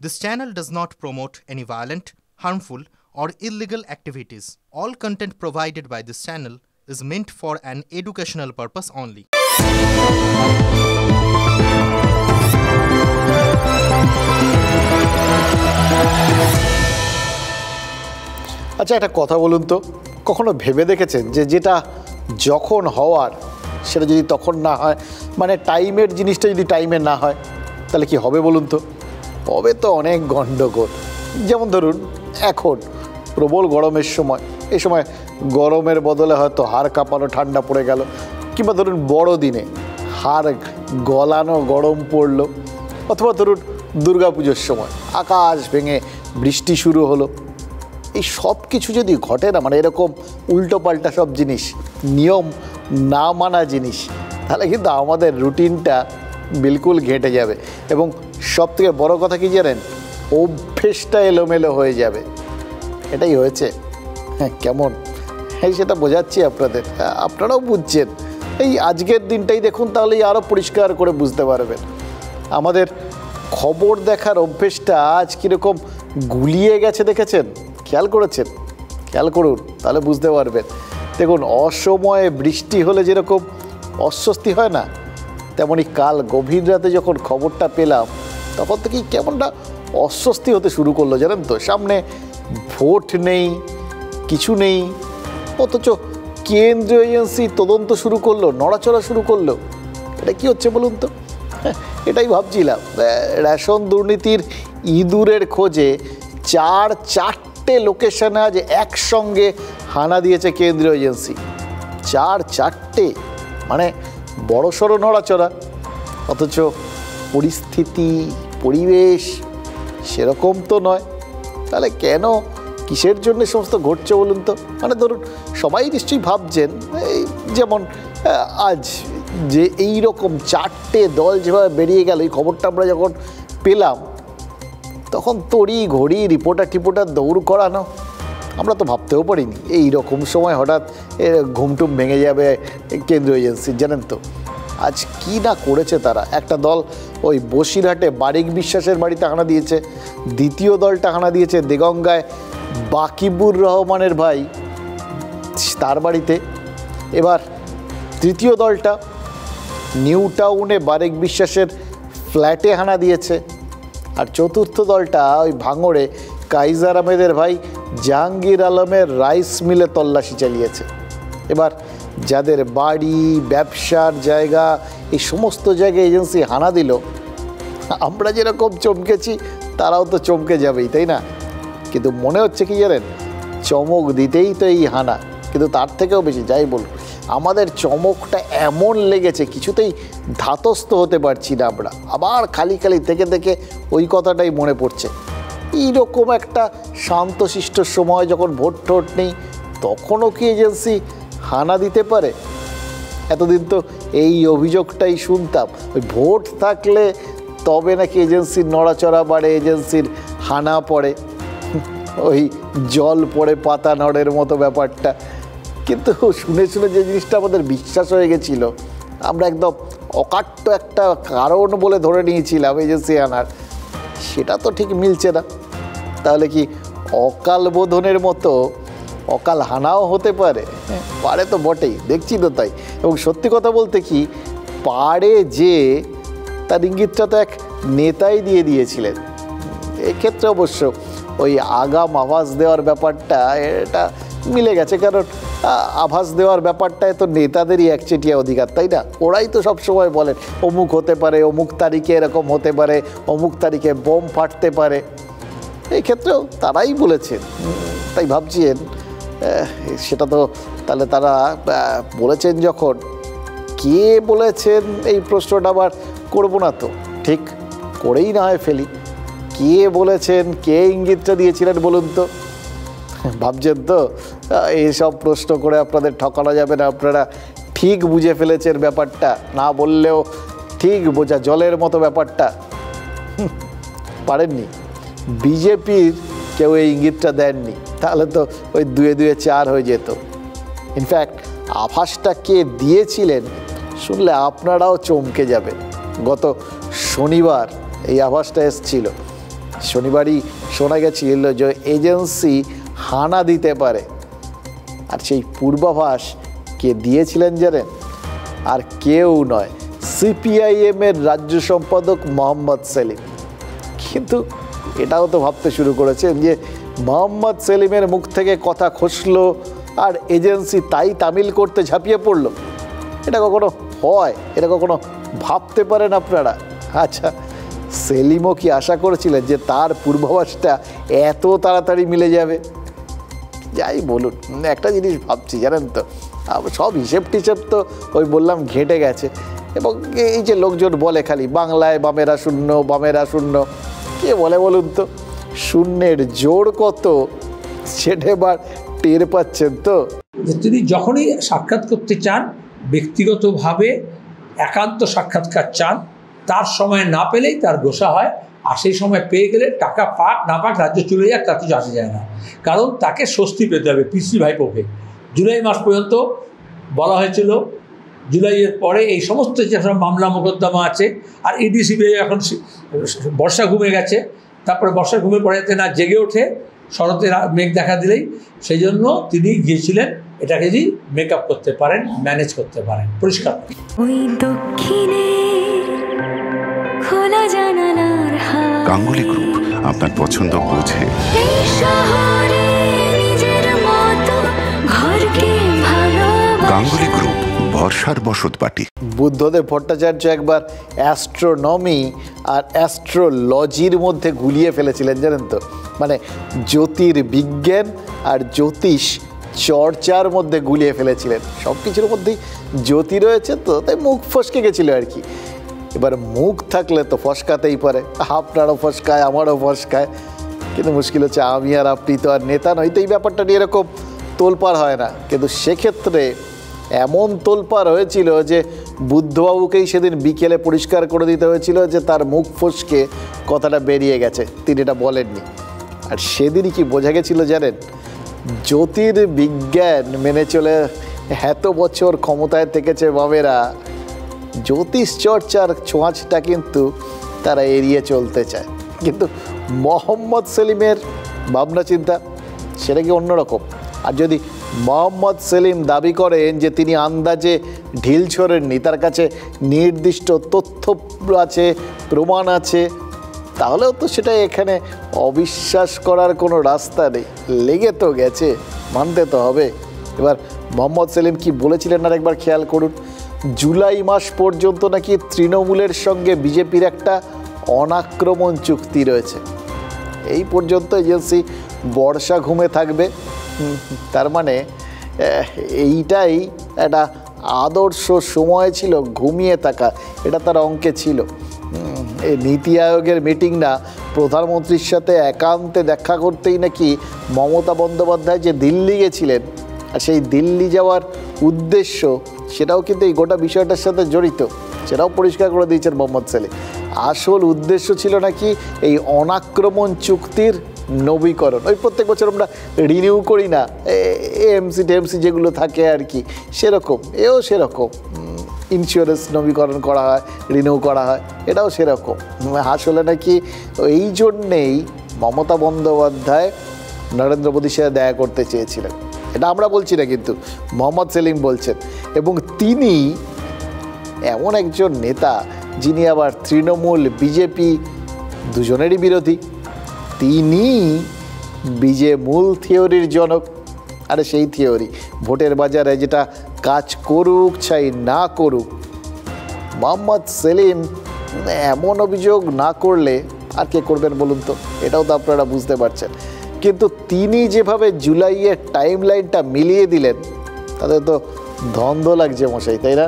This channel does not promote any violent, harmful, or illegal activities. All content provided by this channel is meant for an educational purpose only. আচ্ছা, একটা কথা বলুন তো, কখনো ভেবে দেখেছেন যে যেটা যখন হওয়ার সেটা যদি তখন না হয়, মানে টাইমের জিনিসটা যদি টাইমে না হয়, তাহলে কি হবে বলুন তো? হবে তো অনেক গণ্ডগোল। যেমন ধরুন এখন প্রবল গরমের সময়, এই সময় গরমের বদলে হয়তো হাড় কাঁপানো ঠান্ডা পড়ে গেল, কিংবা ধরুন বড়দিনে হাড় গলানো গরম পড়লো, অথবা ধরুন দুর্গাপুজোর সময় আকাশ ভেঙে বৃষ্টি শুরু হলো। এই সব কিছু যদি ঘটে না, মানে এরকম উল্টোপাল্টা সব জিনিস, নিয়ম না মানা জিনিস, তাহলে কিন্তু আমাদের রুটিনটা বিলকুল ঘেঁটে যাবে। এবং সবথেকে বড় কথা কি জানেন, অভ্যেসটা এলোমেলো হয়ে যাবে। এটাই হয়েছে। হ্যাঁ, কেমন সেটা বোঝাচ্ছি আপনাদের, আপনারাও বুঝছেন। এই আজকের দিনটাই দেখুন, তাহলেই আরও পরিষ্কার করে বুঝতে পারবেন। আমাদের খবর দেখার অভ্যেসটা আজ কীরকম গুলিয়ে গেছে দেখেছেন? খেয়াল করেছেন? খেয়াল করুন, তাহলে বুঝতে পারবেন। দেখুন, অসময়ে বৃষ্টি হলে যেরকম অস্বস্তি হয় না, তেমনই কাল গভীর রাতে যখন খবরটা পেলাম, তখন থেকেই কেমনটা অস্বস্তি হতে শুরু করলো জানেন তো। সামনে ভোট নেই, কিছু নেই, অথচ কেন্দ্রীয় এজেন্সি তদন্ত শুরু করলো, নড়াচড়া শুরু করলো। এটা কি হচ্ছে বলুন তো? এটাই ভাবছিলাম। রেশন দুর্নীতির ইঁদুরের খোঁজে চারটে লোকেশনে আজ একসঙ্গে হানা দিয়েছে কেন্দ্রীয় এজেন্সি। চারটে, মানে বড়সড় নড়াচড়া। অথচ পরিস্থিতি, পরিবেশ সেরকম তো নয়। তাহলে কেন, কিসের জন্য সমস্ত ঘটছে বলুন তো? মানে ধরুন, সবাই নিশ্চয়ই ভাবছেন, এই যেমন আজ যে এই রকম চারটে দল যেভাবে বেরিয়ে গেল, এই খবরটা আমরা যখন পেলাম, তখন তড়ি ঘড়ি রিপোর্টার দৌড় করানো, আমরা তো ভাবতেও পারিনি এই রকম সময় হঠাৎ ঘুমটুম ভেঙে যাবে কেন্দ্রীয় এজেন্সি। জানেন তো আজ কি না করেছে তারা। একটা দল ওই বসিরহাটে বারিক বিশ্বাসের বাড়িতে হানা দিয়েছে, দ্বিতীয় দলটা হানা দিয়েছে দেগঙ্গায় বাকিবুর রহমানের ভাই তার বাড়িতে, এবার তৃতীয় দলটা নিউ টাউনে বারিক বিশ্বাসের ফ্ল্যাটে হানা দিয়েছে, আর চতুর্থ দলটা ওই ভাঙড়ে কাইজার আহমেদের ভাই জাহাঙ্গীর আলমের রাইস মিলে তল্লাশি চালিয়েছে। এবার যাদের বাড়ি, ব্যবসার জায়গা, এই সমস্ত জায়গায় এজেন্সি হানা দিল, আমরা যেরকম চমকেছি তারাও তো চমকে যাবেই, তাই না? কিন্তু মনে হচ্ছে কি জানেন, চমক দিতেই তো এই হানা, কিন্তু তার থেকেও বেশি যাই বলুন, আমাদের চমকটা এমন লেগেছে কিছুতেই ধাতস্থ হতে পারছি না আমরা। আবার খালি থেকে ওই কথাটাই মনে পড়ছে। এইরকম একটা শান্তশিষ্ট সময় যখন ভোট নেই, তখনও কি এজেন্সি হানা দিতে পারে? এতদিন তো এই অভিযোগটাই শুনতাম, ওই ভোট থাকলে তবে নাকি এজেন্সির নড়াচড়া বাড়ে, এজেন্সির হানা পড়ে, ওই জল পড়ে পাতা নড়ের মতো ব্যাপারটা। কিন্তু শুনে যে জিনিসটা আমাদের বিশ্বাস হয়ে গেছিল, আমরা একদম অকাট্য একটা কারণ বলে ধরে নিয়েছিলাম এজেন্সি আনার, সেটা তো ঠিক মিলছে না। তাহলে কি অকাল বোধনের মতো অকাল হানাও হতে পারে? পারে তো বটেই, দেখছি তো তাই। এবং সত্যি কথা বলতে কি, পারে যে তার ইঙ্গিতটা তো এক নেতাই দিয়েছিলেন। এক্ষেত্রে অবশ্য ওই আগাম আভাস দেওয়ার ব্যাপারটা এটা মিলে গেছে, কারণ আভাস দেওয়ার ব্যাপারটায় তো নেতাদেরই একচেটিয়া অধিকার, তাই না? ওরাই তো সবসময় বলেন অমুক হতে পারে, অমুক তারিখে এরকম হতে পারে, অমুক তারিখে বোম ফাটতে পারে। এই ক্ষেত্রেও তারাই বলেছেন, তাই ভাবছেন সেটা তো তাহলে তারা বলেছেন যখন, কে বলেছেন এই প্রশ্নটা আবার করবো না তো, ঠিক করেই না হয় ফেলি। কে বলেছেন, কে ইঙ্গিতটা দিয়েছিলেন বলুন তো? ভাবছেন তো এইসব প্রশ্ন করে আপনাদের ঠকানো যাবে না, আপনারা ঠিক বুঝে ফেলেছেন ব্যাপারটা, না বললেও ঠিক বোঝা জলের মতো ব্যাপারটা। পারেননি, বিজেপির কেউ এই ইঙ্গিতটা দেননি, তাহলে তো ওই 2-2 4 হয়ে যেত। ইনফ্যাক্ট আভাসটা কে দিয়েছিলেন শুনলে আপনারাও চমকে যাবেন। গত শনিবার এই আভাসটা এসেছিল, শনিবারই শোনা গেছিল যে এজেন্সি হানা দিতে পারে, আর সেই পূর্বাভাস কে দিয়েছিলেন জানেন? আর কেউ নয়, সিপিআইএমের রাজ্য সম্পাদক মোহাম্মদ সেলিম। কিন্তু এটাও তো ভাবতে শুরু করেছেন যে মোহাম্মদ সেলিমের মুখ থেকে কথা খসলো আর এজেন্সি তাই তামিল করতে ঝাঁপিয়ে পড়লো। এটা কখনো হয়? এটা কখনো ভাবতে পারেন আপনারা? আচ্ছা, সেলিমও কি আশা করেছিলেন যে তার পূর্বাভাসটা এত তাড়াতাড়ি মিলে যাবে? যাই বলুন, একটা জিনিস ভাবছি জানেন তো, সব হিসেব টিসেব তো ওই বললাম ঘেঁটে গেছে। এবং এই যে লোকজন বলে খালি বাংলায় বামেরা শূন্য, বামেরা শূন্য, কে বলে বলুন তো? শূন্যের জোর কত সেটা এবার টের পাচ্ছেন তো। তিনি যখনই সাক্ষাৎ করতে চান, ব্যক্তিগতভাবে একান্ত সাক্ষাৎকার চান, তার সময় না পেলেই তার গোসা হয়। আর সেই সময় পেয়ে গেলে টাকা পাক না পাক রাজ্য চলে যাক, তার কিছু আসে যায় না। কারণ তাকে স্বস্তি পেতে হবে পিসি ভাইপোকে। জুলাই মাস পর্যন্ত বলা হয়েছিল, জুলাইয়ের পরে এই সমস্ত যেসব মামলা মোকদ্দমা আছে, আর ইডিসিবিআই এখন বর্ষা ঘুমে গেছে, তারপরে বর্ষা ঘুমের পরে যাতে না জেগে ওঠে শরতের মেঘ দেখা দিলেই, সেই জন্য তিনি গিয়েছিলেন এটাকে যদি মেক আপ করতে পারেন, ম্যানেজ করতে পারেন, পরিষ্কার। গাঙ্গুলি গ্রুপ আপনার পছন্দ বোঝে। গাঙ্গুলি গ্রুপ, ভরসার বসতবাটি। বুদ্ধদেব ভট্টাচার্য একবার অ্যাস্ট্রোনমি আর অ্যাস্ট্রোলজির মধ্যে গুলিয়ে ফেলেছিলেন জানেন তো। মানে জ্যোতির্বিজ্ঞান আর জ্যোতিষ চর্চার মধ্যে গুলিয়ে ফেলেছিলেন। সব কিছুর মধ্যেই জ্যোতি রয়েছে তো, তাই মুখ ফসকে গেছিল আর কি। এবার মুখ থাকলে তো ফসকাতেই পারে, আপনারও ফসকায়, আমারও ফসকায়। কিন্তু মুশকিল হচ্ছে আমি আর আপনি তো আর নেতা নই, তো এই ব্যাপারটা নিয়ে এরকম তোলপাড় হয় না। কিন্তু সেক্ষেত্রে এমন তোলপাড় হয়েছিল যে বুদ্ধবাবুকেই সেদিন বিকেলে পরিষ্কার করে দিতে হয়েছিল যে তার মুখ ফসকে কথাটা বেরিয়ে গেছে, তিনি এটা বলেননি। আর সেদিনই কি বোঝা গেছিল জানেন? জ্যোতির্বিজ্ঞান মেনে চলে এত বছর ক্ষমতায় থেকেছে বামেরা, জ্যোতিষ চর্চার ছোঁয়াচটা কিন্তু তারা এড়িয়ে চলতে চায়। কিন্তু মোহাম্মদ সেলিমের ভাবনা চিন্তা সেটা কি অন্যরকম। আর যদি মোহাম্মদ সেলিম দাবি করেন যে তিনি আন্দাজে ঢিল ছোড়েননি, তার কাছে নির্দিষ্ট তথ্য আছে, প্রমাণ আছে, তাহলেও তো সেটা এখানে অবিশ্বাস করার কোনো রাস্তা নেই। লেগে তো গেছে, মানতে তো হবে। এবার মোহাম্মদ সেলিম কি বলেছিলেন আর একবার খেয়াল করুন। জুলাই মাস পর্যন্ত নাকি তৃণমূলের সঙ্গে বিজেপির একটা অনাক্রমণ চুক্তি রয়েছে। এই পর্যন্ত এজেন্সি বর্ষা ঘুমে থাকবে। তার মানে এইটাই একটা আদর্শ সময় ছিল ঘুমিয়ে থাকা, এটা তার অঙ্কে ছিল। এই নীতি আয়োগের মিটিং না, প্রধানমন্ত্রীর সাথে একান্তে দেখা করতেই নাকি মমতা বন্দ্যোপাধ্যায় যে দিল্লি গেছিলেন, আর সেই দিল্লি যাওয়ার উদ্দেশ্য সেটাও কিন্তু এই গোটা বিষয়টার সাথে জড়িত, সেটাও পরিষ্কার করে দিয়েছেন মোহাম্মদ সেলিম। আসল উদ্দেশ্য ছিল নাকি এই অনাক্রমণ চুক্তির নবীকরণ। ওই প্রত্যেক বছর আমরা রিনিউ করি না, এএমসি টেএমসি যেগুলো থাকে আর কি, সেরকম এও সেরকম ইন্স্যুরেন্স নবীকরণ করা হয়, রিনিউ করা হয়, এটাও সেরকম। আসলে নাকি এই জন্যেই মমতা বন্দ্যোপাধ্যায় নরেন্দ্র মোদীর সাথে দেখা করতে চেয়েছিলেন। এটা আমরা বলছি না, কিন্তু মোহাম্মদ সেলিম বলছেন। এবং তিনি এমন একজন নেতা যিনি আবার তৃণমূল বিজেপি দুজনেরই বিরোধী। তিনি মূল থিওরির জনক। আরে সেই থিওরি ভোটের বাজারে যেটা কাজ করুক চাই না করুক, মোহাম্মদ সেলিম এমন অভিযোগ না করলে আর কে করবেন বলুন তো? এটাও তো আপনারা বুঝতে পারছেন। কিন্তু তিনি যেভাবে জুলাইয়ের টাইম লাইনটা মিলিয়ে দিলেন, তাদের তো দ্বন্দ্ব লাগছে মশাই, তাই না?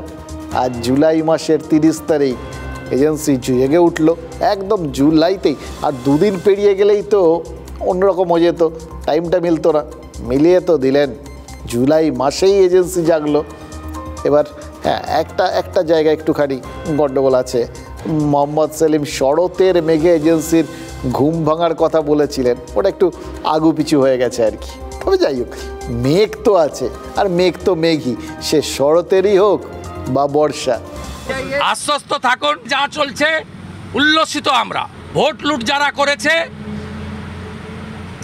আর জুলাই মাসের 30 তারিখ এজেন্সি জেগে উঠলো একদম জুলাইতেই, আর দুদিন পেরিয়ে গেলেই তো অন্যরকম হয়ে যেত, টাইমটা মিলতো না। মিলিয়ে তো দিলেন, জুলাই মাসেই এজেন্সি জাগলো। এবার হ্যাঁ, একটা জায়গায় একটুখানি গণ্ডগোল আছে। মোহাম্মদ সেলিম শরতের মেঘে এজেন্সির ঘুম ভাঙার কথা বলেছিলেন, ওটা একটু আগু পিছু হয়ে গেছে আর কি। তবে যাই হোক, মেঘ তো আছে, আর মেঘ তো মেঘই, সে শরতেরই হোক বা বর্ষা। আশ্বস্ত থাকুন, যা চলছে উল্লসিত আমরা। ভোট লুট যারা করেছে,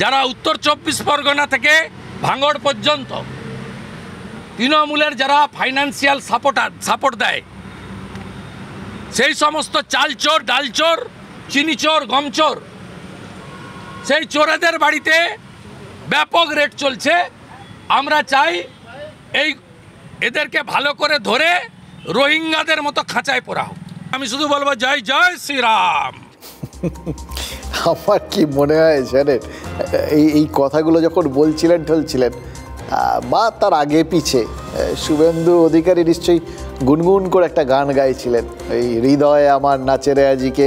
যারা উত্তর 24 পরগনা থেকে ভাঙড় পর্যন্ত তৃণমূলের যারা ফাইন্যান্সিয়াল সাপোর্ট দেয়, সেই সমস্ত চালচোর, ডালচোর, চিনিচোর, গমচোর, সেই চোরেদের বাড়িতে ব্যাপক রেট চলছে। আমরা চাই এদেরকে ভালো করে ধরে রোহিঙ্গাদের মতো খাঁচায় পড়া হোক। আমি শুধু বলবো জয় জয় শ্রীরাম। আমার কি মনে হয় জানেন, এই কথাগুলো যখন বলছিলেন ঠলছিলেন বা তার আগে পিছে শুভেন্দু অধিকারী নিশ্চয়ই গুনগুন করে একটা গান গাইছিলেন, এই হৃদয়ে আমার নাচেরে আজিকে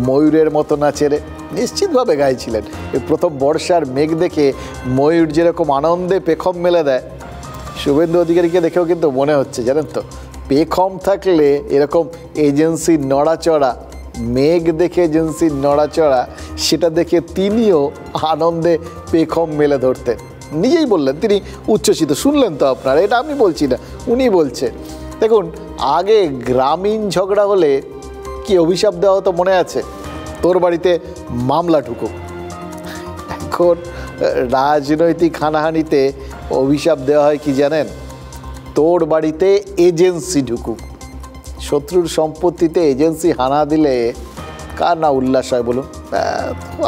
ময়ূরের মতো নাচেরে, নিশ্চিতভাবে গাইছিলেন। এই প্রথম বর্ষার মেঘ দেখে ময়ূর যেরকম আনন্দে পেখম মেলে দেয়, শুভেন্দু অধিকারীকে দেখেও কিন্তু মনে হচ্ছে জানেন তো, পেখম থাকলে এরকম এজেন্সির নড়াচড়া, মেঘ দেখে এজেন্সির নড়াচড়া, সেটা দেখে তিনিও আনন্দে পেখম মেলে ধরতেন। নিজেই বললেন, তিনি উচ্ছ্বসিত। শুনলেন তো আপনারা, এটা আমি বলছি না, উনি বলছে। দেখুন, আগে গ্রামীণ ঝগড়া হলে কি অভিশাপ দেওয়া হতো মনে আছে? তোর বাড়িতে মামলা ঢুকুক। এখন রাজনৈতিক হানাহানিতে অভিশাপ দেওয়া হয় কি জানেন? তোর বাড়িতে এজেন্সি ঢুকুক। শত্রুর সম্পত্তিতে এজেন্সি হানা দিলে কার না উল্লাস হয় বলুন?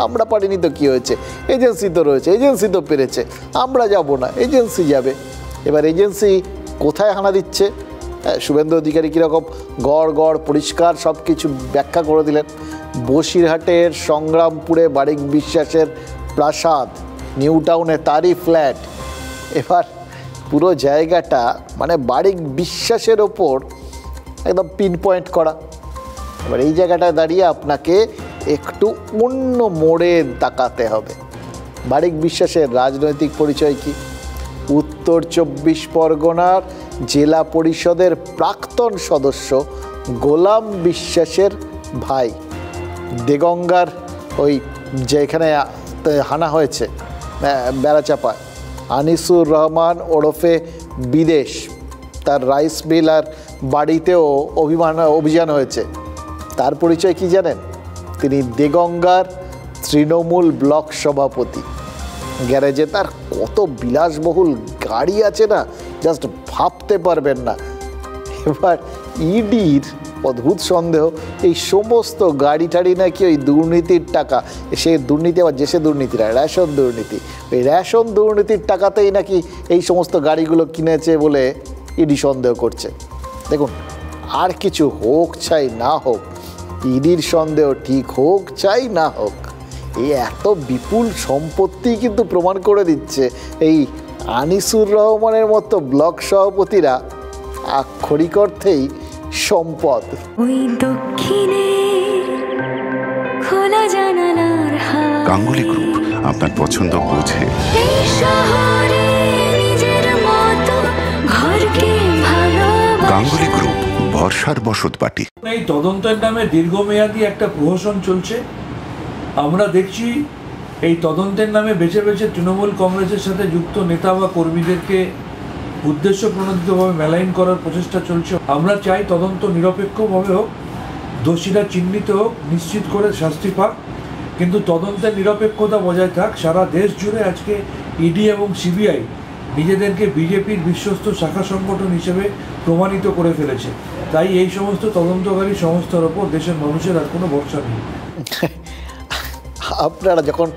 আমরা পারিনি তো কী হয়েছে, এজেন্সি তো রয়েছে, এজেন্সি তো পেরেছে, আমরা যাব না, এজেন্সি যাবে। এবার এজেন্সি কোথায় হানা দিচ্ছে? শুভেন্দু অধিকারী কীরকম গড় গড় পরিষ্কার সব কিছু ব্যাখ্যা করে দিলেন। বসিরহাটের সংগ্রামপুরে বারিক বিশ্বাসের প্রাসাদ, নিউ টাউনে তারই ফ্ল্যাট। এবার পুরো জায়গাটা মানে বারিক বিশ্বাসের ওপর একদম পিন পয়েন্ট করা। এবার এই জায়গাটায় দাঁড়িয়ে আপনাকে একটু অন্য মোড়ে তাকাতে হবে। বারিক বিশ্বাসের রাজনৈতিক পরিচয় কি? উত্তর 24 পরগনার জেলা পরিষদের প্রাক্তন সদস্য গোলাম বিশ্বাসের ভাই। দেগঙ্গার ওই যেখানে হানা হয়েছে বেড়াচাপায়, আনিসুর রহমান ওরফে বিদেশ, তার রাইস মিল আর বাড়িতেও অভিযান হয়েছে। তার পরিচয় কি জানেন? তিনি দেগঙ্গার তৃণমূল ব্লক সভাপতি। গ্যারেজে তার কত বিলাসবহুল গাড়ি আছে না, জাস্ট ভাবতে পারবেন না। এবার ইডির অদ্ভুত সন্দেহ, এই সমস্ত গাড়ি টাড়ি নাকি ওই দুর্নীতির টাকা, সে দুর্নীতি আবার যে সে দুর্নীতি না, রেশন দুর্নীতি, ওই রেশন দুর্নীতির টাকাতেই নাকি এই সমস্ত গাড়িগুলো কিনেছে বলে ইডি সন্দেহ করছে। দেখুন, আর কিছু হোক চাই না হোক, ইডির সন্দেহ ঠিক হোক চাই না হোক, এই এত বিপুল সম্পত্তি কিন্তু প্রমাণ করে দিচ্ছে এই আনিসুর রহমানের মতো ব্লক সভাপতিরা আক্ষরিক অর্থেই সম্পদ। গাঙ্গুলি গ্রুপ, আপনার পছন্দ বোঝে। গাঙ্গুলি গ্রুপ, ভরসার বসতবাটি। এই তদন্তের নামে দীর্ঘমেয়াদী একটা প্রহসন চলছে। আমরা দেখছি এই তদন্তের নামে বেছে বেছে তৃণমূল কংগ্রেসের সাথে যুক্ত নেতা বা কর্মীদেরকে উদ্দেশ্য প্রণোদিতভাবে মেলাইন করার প্রচেষ্টা চলছে। আমরা চাই তদন্ত নিরপেক্ষভাবে হোক, দোষীরা চিহ্নিত হোক, নিশ্চিত করে শাস্তি পাক, কিন্তু তদন্তের নিরপেক্ষতা বজায় থাক। সারা দেশ জুড়ে আজকে ইডি এবং সিবিআই নিজেদেরকে বিজেপির বিশ্বস্ত শাখা সংগঠন হিসেবে প্রমাণিত করে ফেলেছে। তাই এই সমস্ত তদন্তকারী সংস্থার ওপর দেশের মানুষের আর কোনো ভরসা নেই। আপনারা যখন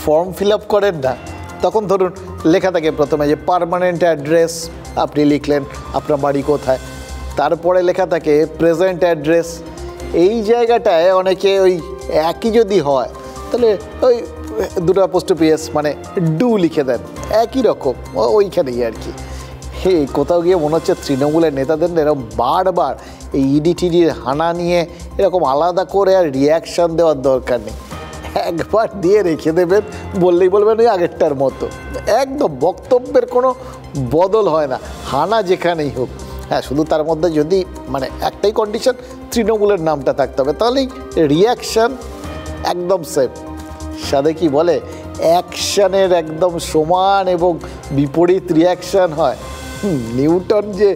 ফর্ম ফিল আপ করেন না, তখন ধরুন লেখা থাকে প্রথমে যে পার্মানেন্ট অ্যাড্রেস, আপনি লিখলেন আপনার বাড়ি কোথায়, তারপরে লেখা থাকে প্রেজেন্ট অ্যাড্রেস। এই জায়গাটায় অনেকে ওই একই যদি হয় তাহলে ওই দুটো পোস্ট অফিস মানে ডু লিখে দেন, একই রকম ওইখানেই আর কি। কোথাও গিয়ে মনে হচ্ছে তৃণমূলের নেতাদের এরকম বারবার এই ইডি টিডির হানা নিয়ে এরকম আলাদা করে আর রিয়াকশান দেওয়ার দরকার নেই, একবার দিয়ে রেখে দেবেন, বললেই বলবেন ওই আগেরটার মতো। একদম বক্তব্যের কোনো বদল হয় না, হানা যেখানেই হোক। হ্যাঁ, শুধু তার মধ্যে যদি মানে একটাই কন্ডিশন, তৃণমূলের নামটা থাকতে হবে, তাহলেই রিয়াকশান একদম সেম। সাথে কি বলে, অ্যাকশানের একদম সমান এবং বিপরীত রিয়াকশান হয়। নিউটন যে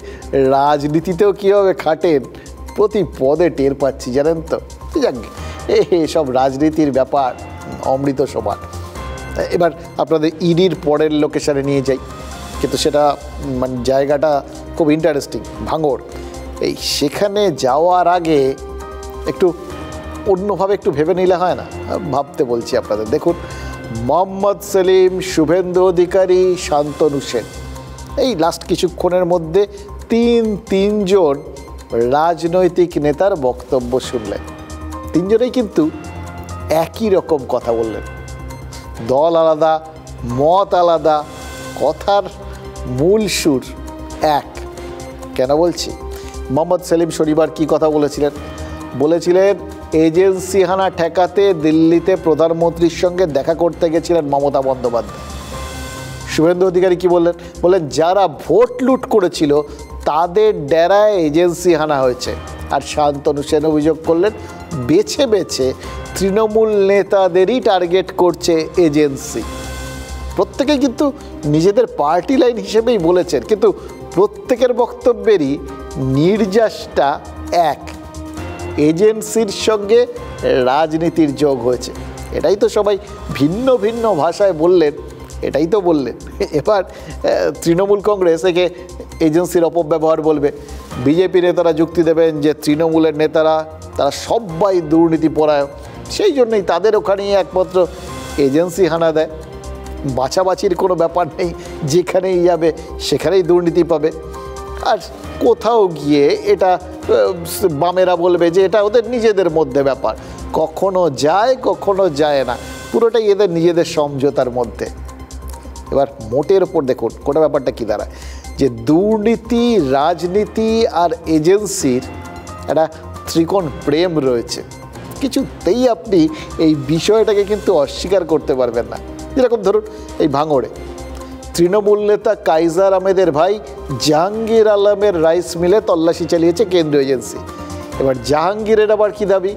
রাজনীতিতেও কীভাবে খাটেন প্রতি পদে টের পাচ্ছি জানেন তো। যাক, এসব রাজনীতির ব্যাপার অমৃত সমান। এবার আপনাদের ইডির পরের লোকেশনে নিয়ে যাই, কিন্তু সেটা মানে জায়গাটা খুব ইন্টারেস্টিং, ভাঙড়। এই সেখানে যাওয়ার আগে একটু অন্যভাবে একটু ভেবে নিলে হয় না? ভাবতে বলছি আপনাদের। দেখুন, মোহাম্মদ সেলিম, শুভেন্দু অধিকারী, শান্তনু সেন, এই লাস্ট কিছুক্ষণের মধ্যে তিনজন রাজনৈতিক নেতার বক্তব্য শুনলেন। তিনজনেই কিন্তু একই রকম কথা বললেন। দল আলাদা, মত আলাদা, কথার মূল সুর এক। কেন বলছি? মোহাম্মদ সেলিম শনিবার কি কথা বলেছিলেন এজেন্সি হানা ঠেকাতে দিল্লিতে প্রধানমন্ত্রীর সঙ্গে দেখা করতে গেছিলেন মমতা বন্দ্যোপাধ্যায়। শুভেন্দু অধিকারী কি বললেন যারা ভোট লুট করেছিল তাদের ডেরায় এজেন্সি হানা হয়েছে। আর শান্তনু সেন অভিযোগ করলেন বেছে বেছে তৃণমূল নেতাদেরই টার্গেট করছে এজেন্সি। প্রত্যেকেই কিন্তু নিজেদের পার্টি লাইন হিসেবেই বলেছেন, কিন্তু প্রত্যেকের বক্তব্যেরই নির্যাসটা এক, এজেন্সির সঙ্গে রাজনীতির যোগ হয়েছে। এটাই তো সবাই ভিন্ন ভিন্ন ভাষায় বললেন, এটাই তো বললেন। এবার তৃণমূল কংগ্রেস একে এজেন্সির অপব্যবহার বলবে, বিজেপি নেতারা যুক্তি দেবেন যে তৃণমূলের নেতারা তারা সবাই দুর্নীতিপরায়ণ, সেই জন্যই তাদের ওখানেই একমাত্র এজেন্সি হানা দেয়। বাছাবাছির কোনো ব্যাপার নেই, যেখানেই যাবে সেখানেই দুর্নীতি পাবে। আর কোথাও গিয়ে এটা বামেরা বলবে যে এটা ওদের নিজেদের মধ্যে ব্যাপার, কখনো যায় কখনো যায় না, পুরোটাই এদের নিজেদের সমঝোতার মধ্যে। এবার মোটের ওপর দেখুন গোটা ব্যাপারটা কী দাঁড়ায়, যে দুর্নীতি, রাজনীতি আর এজেন্সির একটা ত্রিকোণ প্রেম রয়েছে। কিছুতেই আপনি এই বিষয়টাকে কিন্তু অস্বীকার করতে পারবেন না। যেরকম ধরুন এই ভাঙড়ে তৃণমূল নেতা কাইজার আহমেদের ভাই জাহাঙ্গীর আলমের রাইস মিলে তল্লাশি চালিয়েছে কেন্দ্রীয় এজেন্সি। এবার জাহাঙ্গীরের আবার কী দাবি,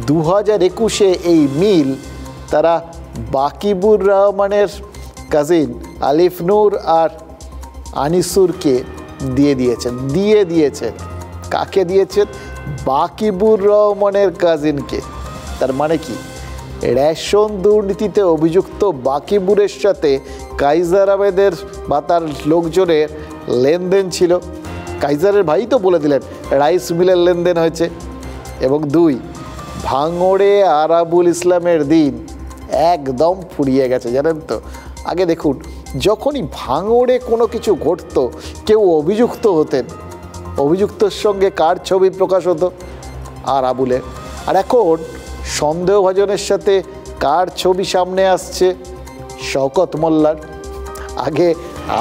2021-এ এই মিল তারা বাকিবুর রহমানের কাজিন আলিফ নূর আর আনিসুরকে দিয়ে দিয়েছেন। কাকে দিয়েছেন? বাকিবুর রহমানের কাজিনকে। তার মানে কি, রেশন দুর্নীতিতে অভিযুক্ত বাকিবুরের সাথে কাইজার আহমেদের বা তার লোকজনের লেনদেন ছিল। কাইজারের ভাই তো বলে দিলেন রাইস মিলের লেনদেন হয়েছে। এবং 2, ভাঙড়ে আরাবুল ইসলামের দিন একদম ফুরিয়ে গেছে, জানেন তো। আগে দেখুন, যখনই ভাঙড়ে কোনো কিছু ঘটতো কেউ অভিযুক্ত হতেন, অভিযুক্তর সঙ্গে কার ছবি প্রকাশ হতো? আরাবুলের। আর এখন সন্দেহভাজনের সাথে কার ছবি সামনে আসছে? শওকত মোল্লার। আগে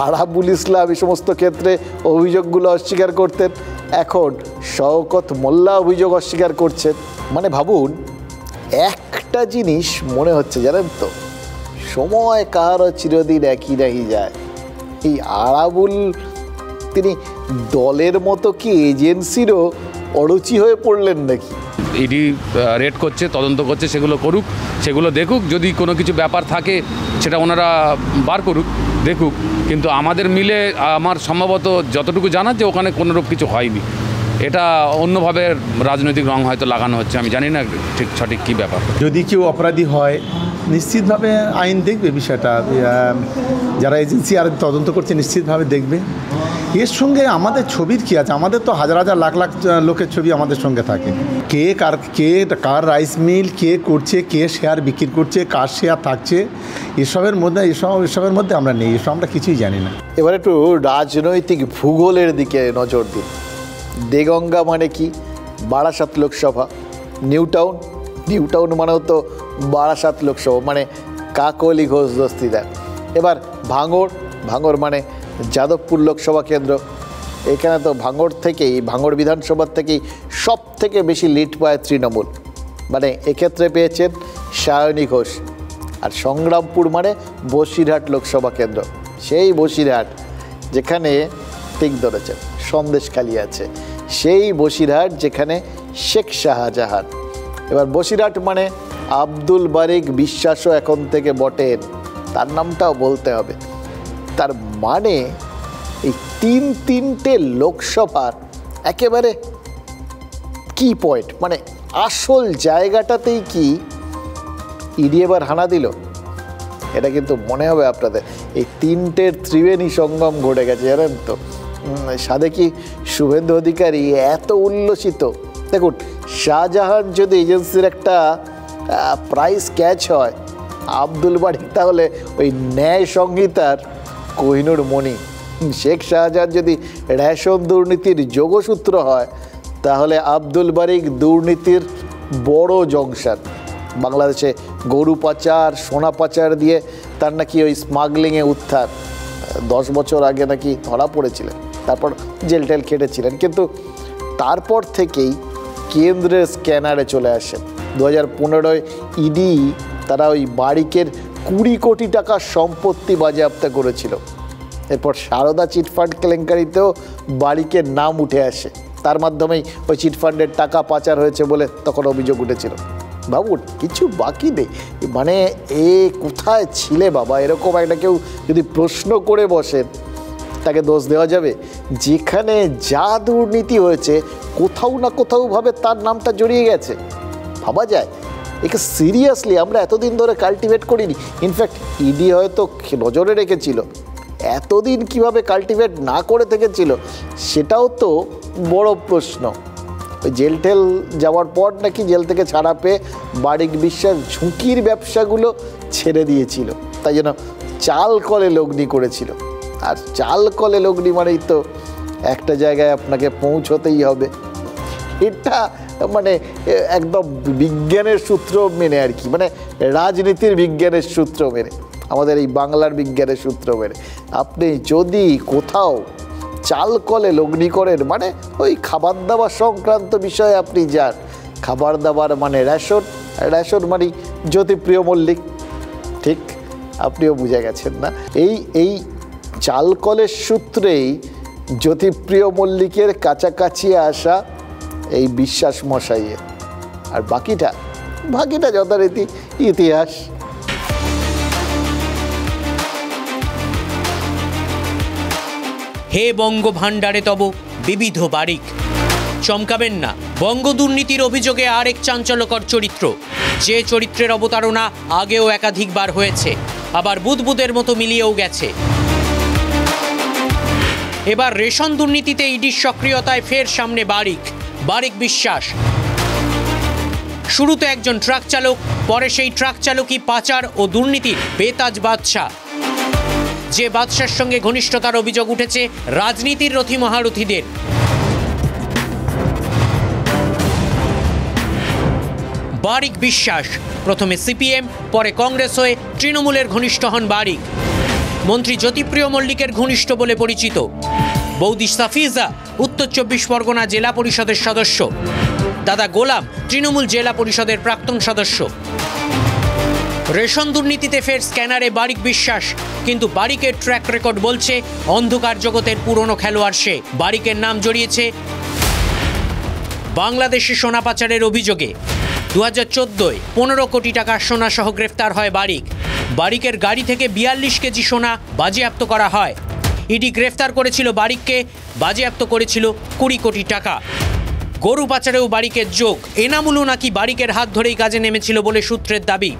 আরাবুল ইসলাম এই সমস্ত ক্ষেত্রে অভিযোগগুলো অস্বীকার করতেন, এখন শওকত মোল্লা অভিযোগ অস্বীকার করছেন। মানে ভাবুন, একটা জিনিস মনে হচ্ছে জানেন তো, সময় কারও চিরদিন একই রাহি যায়। এই আরাবুল তিনি দলের মতো কি এজেন্সিরও অরুচি হয়ে পড়লেন নাকি? ইডি রেড করছে, তদন্ত করছে, সেগুলো করুক, সেগুলো দেখুক, যদি কোনো কিছু ব্যাপার থাকে সেটা ওনারা বার করুক, দেখুক। কিন্তু আমাদের মিলে আমার সম্ভবত যতটুকু জানার যে ওখানে কোনোরূপ কিছু হয়নি, এটা অন্যভাবে রাজনৈতিক রং হয়তো লাগানো হচ্ছে, আমি জানি না ঠিক সঠিক কী ব্যাপার। যদি কেউ অপরাধী হয় নিশ্চিতভাবে আইন দেখবে বিষয়টা, যারা এজেন্সি আর তদন্ত করছে নিশ্চিতভাবে দেখবে। এর সঙ্গে আমাদের ছবির কী আছে? আমাদের তো হাজার হাজার লাখ লাখ লোকের ছবি আমাদের সঙ্গে থাকে। কার রাইস মিল কে করছে, কে শেয়ার বিক্রি করছে, কার শেয়ার থাকছে, এসবের মধ্যে আমরা নেই, এসব আমরা কিছুই জানি না। এবার একটু রাজনৈতিক ভূগোলের দিকে নজর দিন। দেগঙ্গা মানে কি? বারাসাত লোকসভা। নিউ টাউন মানেও তো বারাসাত লোকসভা, মানে কাকলি ঘোষ দস্তিদার। এবার ভাঙড় মানে যাদবপুর লোকসভা কেন্দ্র। এখানে তো ভাঙড় বিধানসভার থেকেই সব থেকে বেশি লিড পায় তৃণমূল, মানে এক্ষেত্রে পেয়েছেন সায়নী ঘোষ। আর সংগ্রামপুর মানে বসিরহাট লোকসভা কেন্দ্র, সেই বসিরহাট যেখানে ঠিক ধরেছেন সন্দেশখালি আছে, সেই বসিরহাট যেখানে শেখ শাহজাহান। এবার বসিরহাট মানে আব্দুল বারিক বিশ্বাসও এখন থেকে বটেন, তার নামটাও বলতে হবে। তার মানে এই তিনটে লোকসভার একেবারে কি পয়েন্ট, মানে আসল জায়গাটাতেই কি ইডি এবার হানা দিল? এটা কিন্তু মনে হবে আপনাদের এই তিনটের ত্রিবেণী সঙ্গম ঘটে গেছে, জানেন তো। সাধে কি শুভেন্দু অধিকারী এত উল্লসিত? দেখুন, শাহজাহান যদি এজেন্সির একটা প্রাইস ক্যাচ হয়, আব্দুল বারিক তাহলে ওই ন্যায় সংহিতার কোহিনূর মণি। শেখ শাহজাহান যদি রেশন দুর্নীতির যোগসূত্র হয়, তাহলে আব্দুল বারিক দুর্নীতির বড় জংশন। বাংলাদেশে গরু পাচার, সোনা পাচার দিয়ে তার নাকি ওই স্মাগলিংয়ে উত্থান, 10 বছর আগে নাকি ধরা পড়েছিলেন, তারপর জেল টেল কেটেছিলেন, কিন্তু তারপর থেকেই কেন্দ্রের স্ক্যানারে চলে আসেন। 2015 ইডি তারা ওই বারিকের 20 কোটি টাকার সম্পত্তি বাজেয়াপ্ত করেছিল। এরপর সারদা চিটফান্ড কেলেঙ্কারিতেও বারিকের নাম উঠে আসে, তার মাধ্যমেই ওই চিটফান্ডের টাকা পাচার হয়েছে বলে তখন অভিযোগ উঠেছিল। ভাবুন, কিছু বাকি নেই, মানে এ কোথায় ছিলে বাবা, এরকম একটা কেউ যদি প্রশ্ন করে বসেন তাকে দোষ দেওয়া যাবে? যেখানে যা দুর্নীতি হয়েছে কোথাও না কোথাওভাবে তার নামটা জড়িয়ে গেছে। ভাবা যায়? একে সিরিয়াসলি আমরা এতদিন ধরে কাল্টিভেট করিনি। ইনফ্যাক্ট ইডি হয়তো নজরে রেখেছিল, এতদিন কিভাবে কাল্টিভেট না করে থেকেছিল সেটাও তো বড় প্রশ্ন। ওই জেল টেল যাওয়ার পর নাকি জেল থেকে ছাড়া পেয়ে বারিক বিশ্বাস ঝুঁকির ব্যবসাগুলো ছেড়ে দিয়েছিল, তাই জন্য চাল কলে লগ্নি করেছিল। আর চাল কলে লগ্নি মানেই তো একটা জায়গায় আপনাকে পৌঁছতেই হবে। এটা মানে একদম বিজ্ঞানের সূত্র মেনে আর কি, মানে রাজনীতির বিজ্ঞানের সূত্র মেনে, আমাদের এই বাংলার বিজ্ঞানের সূত্র মেনে আপনি যদি কোথাও চাল কলে লগ্নি করেন, মানে ওই খাবার দাবার সংক্রান্ত বিষয়ে আপনি যান, খাবার দাবার মানে রেশন, রেশন মানে জ্যোতিপ্রিয় মল্লিক, ঠিক আপনিও বুঝে গেছেন না? এই চাল কলের সূত্রেই জ্যোতিপ্রিয় মল্লিকের কাছাকাছি আসা এই বিশ্বাস মশাইয়ের, আর বাকিটা যথারীতি ইতিহাস। হে বঙ্গ ভাণ্ডারে তব বিবিধ বারিক। চমকাবেন না, বঙ্গ দুর্নীতির অভিযোগে আরেক চাঞ্চল্যকর চরিত্র, যে চরিত্রের অবতারণা আগেও একাধিকবার হয়েছে, আবার বুদবুদের মতো মিলিয়েও গেছে। এবার রেশন দুর্নীতিতে ইডির সক্রিয়তায় ফের সামনে বারিক বিশ্বাস। শুরুতে একজন ট্রাক চালক, পরে সেই ট্রাক চালকই পাচার ও দুর্নীতির বেতাজ বাদশা, যে বাদশার সঙ্গে ঘনিষ্ঠতার অভিযোগ উঠেছে রাজনীতির রথী মহারথীদের। বারিক বিশ্বাস প্রথমে সিপিএম, পরে কংগ্রেস হয়ে তৃণমূলের ঘনিষ্ঠ হন বারিক। মন্ত্রী জ্যোতিপ্রিয় মল্লিকের ঘনিষ্ঠ বলে পরিচিত। বৌদি সাফিজা উত্তর 24 পরগনা জেলা পরিষদের সদস্য, দাদা গোলাম তৃণমূল জেলা পরিষদের প্রাক্তন সদস্য। রেশন দুর্নীতিতে ফের স্ক্যানারে বারিক বিশ্বাস, কিন্তু বারিকের ট্র্যাক রেকর্ড বলছে অন্ধকার জগতের পুরনো খেলোয়াড় সে। বারিকের নাম জড়িয়েছে বাংলাদেশে সোনা পাচারের অভিযোগে। 2014-য় 15 কোটি টাকার সোনা সহ গ্রেফতার হয় বারিকের গাড়ি থেকে 42 কেজি সোনা বাজেয়াপ্ত করা হয়। ইডি গ্রেফতার করেছিল বারিককে, বাজেয়াপ্ত করেছিল 20 কোটি টাকা। গরু পাচারেও বারিকের যোগ, এনামুলও নাকি বারিকের হাত ধরেই কাজে নেমেছিল বলে সূত্রের দাবি।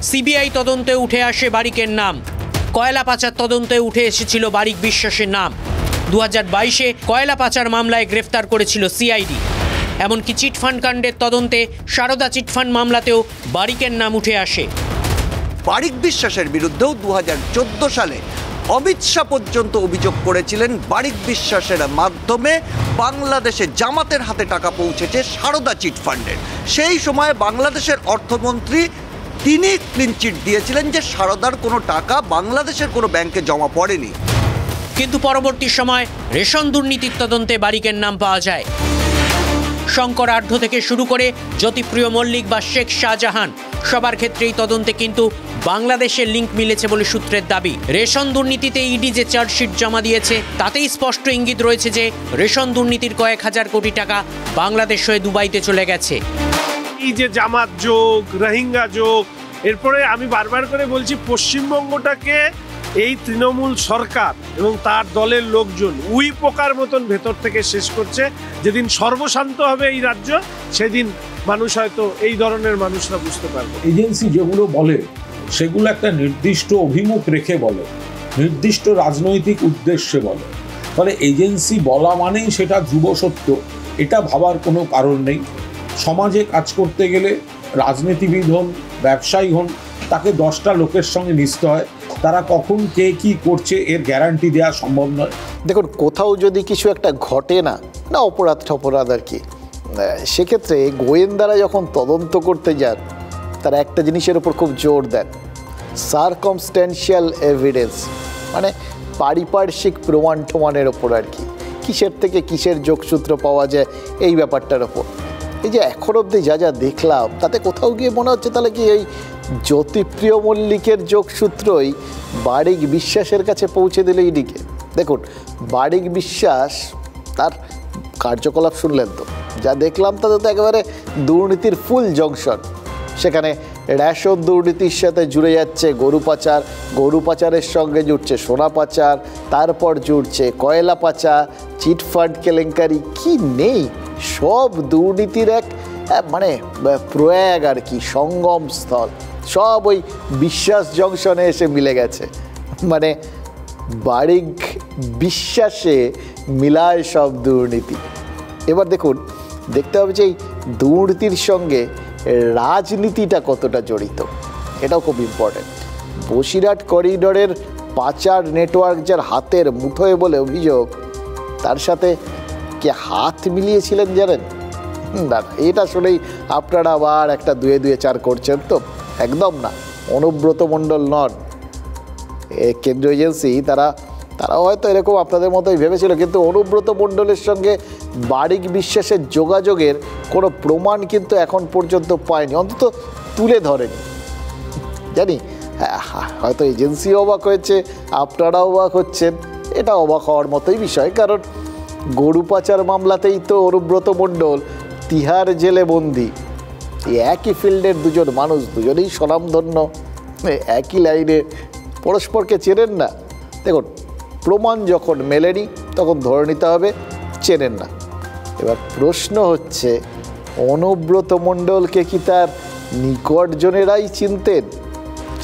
সিবিআই তদন্তে উঠে আসে বারিকের নাম। কয়লা পাচার তদন্তে উঠে এসেছিল বারিক বিশ্বাসের নাম। 2022-এ কয়লা পাচার মামলায় গ্রেফতার করেছিল সিআইডি। এমনকি চিটফান্ড কাণ্ডের তদন্তে সারদা চিটফান্ড মামলাতেও বারিকের নাম উঠে আসে। বারিক বিশ্বাসের বিরুদ্ধেও 2014 সালে অমিত শাহ পর্যন্ত অভিযোগ করেছিলেন বারিক বিশ্বাসের মাধ্যমে বাংলাদেশে জামাতের হাতে টাকা পৌঁছেছে সারদা চিটফান্ডের। সেই সময় বাংলাদেশের অর্থমন্ত্রী তিনি ক্লিনচিট দিয়েছিলেন যে সারদার কোনো টাকা বাংলাদেশের কোনো ব্যাংকে জমা পড়েনি। কিন্তু পরবর্তী সময় রেশন দুর্নীতির তদন্তে বারিকের নাম পাওয়া যায়। শঙ্কর আঢ্য থেকে শুরু করে জ্যোতিপ্রিয় মল্লিক বা শেখ শাহজাহান, সবার ক্ষেত্রেই তদন্তে কিন্তু বাংলাদেশের লিঙ্ক মিলেছে বলে সূত্রের দাবি। রেশন দুর্নীতিতে ইডি যে চার্জশিট জমা দিয়েছে তাতেই স্পষ্ট ইঙ্গিত রয়েছে যে রেশন দুর্নীতির কয়েক হাজার কোটি টাকা বাংলাদেশ হয়ে দুবাইতে চলে গেছে। এই যে জামাত যোগ, রোহিঙ্গা যোগ, এরপরে আমি বারবার করে বলছি পশ্চিমবঙ্গটাকে এই তৃণমূল সরকার এবং তার দলের লোকজন উই পোকার মতন ভেতর থেকে শেষ করছে। যেদিন সর্বশান্ত হবে এই রাজ্য, সেদিন মানুষ হয়তো এই ধরনের মানুষরা বুঝতে পারবে। এজেন্সি যেগুলো বলে সেগুলো একটা নির্দিষ্ট অভিমুখ রেখে বলে, নির্দিষ্ট রাজনৈতিক উদ্দেশ্যে বলে। ফলে এজেন্সি বলা মানেই সেটা ধ্রুব সত্য, এটা ভাবার কোনো কারণ নেই। সমাজে কাজ করতে গেলে রাজনীতিবিদ হন, ব্যবসায়ী হন, তাকে 10টা লোকের সঙ্গে মিশতে হয়। তারা কখন কে কী করছে এর গ্যারান্টি দেওয়া সম্ভব নয়। দেখুন, কোথাও যদি কিছু একটা ঘটে না অপরাধ আর কি, সেক্ষেত্রে গোয়েন্দারা যখন তদন্ত করতে যান তারা একটা জিনিসের উপর খুব জোর দেন, সার্কামস্ট্যান্সিয়াল এভিডেন্স, মানে পারিপার্শ্বিক প্রমাণ টমানের ওপর আর কি, কিসের থেকে কিসের যোগসূত্র পাওয়া যায় এই ব্যাপারটার ওপর। এই যে এখন অবধি যা যা দেখলাম তাতে কোথাও গিয়ে মনে হচ্ছে তাহলে কি এই জ্যোতিপ্রিয় মল্লিকের যোগসূত্রই বারিক বিশ্বাসের কাছে পৌঁছে দিল ইডিকে। দেখুন, বারিক বিশ্বাস তার কার্যকলাপ শুনলেন তো, যা দেখলাম তাতে তো একেবারে দুর্নীতির ফুল জংশন। সেখানে রেশন দুর্নীতির সাথে জুড়ে যাচ্ছে গরু পাচার, গরু পাচারের সঙ্গে জুড়ছে সোনা পাচার, তারপর জুড়ছে কয়লা পাচার, চিটফান্ড কেলেঙ্কারি, কি নেই সব দুর্নীতির এক মানে প্রয়াগ আর কি, সঙ্গম স্থল। সব ওই বিশ্বাস জংশনে এসে মিলে গেছে, মানে বারিক বিশ্বাসে মিলায় সব দুর্নীতি। এবার দেখুন, দেখতে হবে যে এই দুর্নীতির সঙ্গে রাজনীতিটা কতটা জড়িত, এটাও খুব ইম্পর্টেন্ট। বসিরহাট করিডোরের পাচার নেটওয়ার্ক যার হাতের মুঠোয় বলে অভিযোগ, তার সাথে কে হাত মিলিয়েছিলেন জানেন? না, এটা শুনেই আপনারা আবার একটা 2 2 4 করছেন তো, একদম না। অনুব্রত মণ্ডল নন, কেন্দ্রীয় এজেন্সি তারাও হয়তো এরকম আপনাদের মতোই ভেবেছিল, কিন্তু অনুব্রত মণ্ডলের সঙ্গে বারিক বিশ্বাসের যোগাযোগের কোনো প্রমাণ কিন্তু এখন পর্যন্ত পায়নি, অন্তত তুলে ধরেনি। জানি হয়তো এজেন্সিও অবাক হয়েছে, আপনারাও অবাক হচ্ছেন, এটা অবাক হওয়ার মতোই বিষয়। কারণ গরু পাচার মামলাতেই তো অনুব্রত মণ্ডল তিহার জেলে বন্দি। একই ফিল্ডের দুজন মানুষ, দুজনেই স্বনামধন্য, একই লাইনে, পরস্পরকে চেনেন না। দেখুন, প্রমাণ যখন মেলেনি তখন ধরে নিতে হবে চেনেন না। এবার প্রশ্ন হচ্ছে, অনুব্রত মণ্ডলকে কি তার নিকটজনেরাই চিনতেন,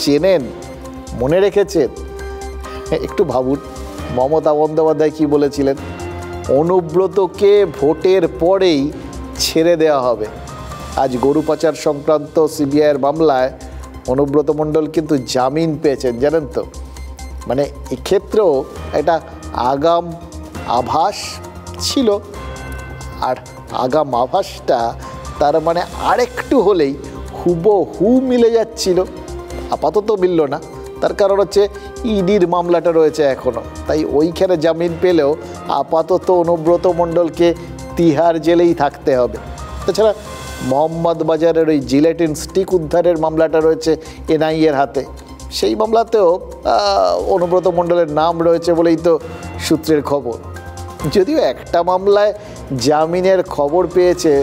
চেনেন, মনে রেখেছেন? একটু ভাবুন, মমতা বন্দ্যোপাধ্যায় কী বলেছিলেন? অনুব্রতকে ভোটের পরেই ছেড়ে দেওয়া হবে। আজ গরু পাচার সংক্রান্ত সিবিআইয়ের মামলায় অনুব্রত মণ্ডল কিন্তু জামিন পেয়েছেন, জানেন তো। মানে এক্ষেত্রেও একটা আগাম আভাস ছিল, আর আগাম আভাসটা তার মানে আরেকটু হলেই হুবহু মিলে যাচ্ছিল। আপাতত মিলল না, তার কারণ হচ্ছে ইডির মামলাটা রয়েছে এখনও, তাই ওইখানে জামিন পেলেও আপাতত অনুব্রত মণ্ডলকে তিহার জেলেই থাকতে হবে। তাছাড়া মোহাম্মদ বাজারের ওই জিলেটিন স্টিক উদ্ধারের মামলাটা রয়েছে এনআইএর হাতে, সেই মামলাতেও অনুব্রত মণ্ডলের নাম রয়েছে বলেই তো সূত্রের খবর। যদিও একটা মামলায় জামিনের খবর পেয়েছে,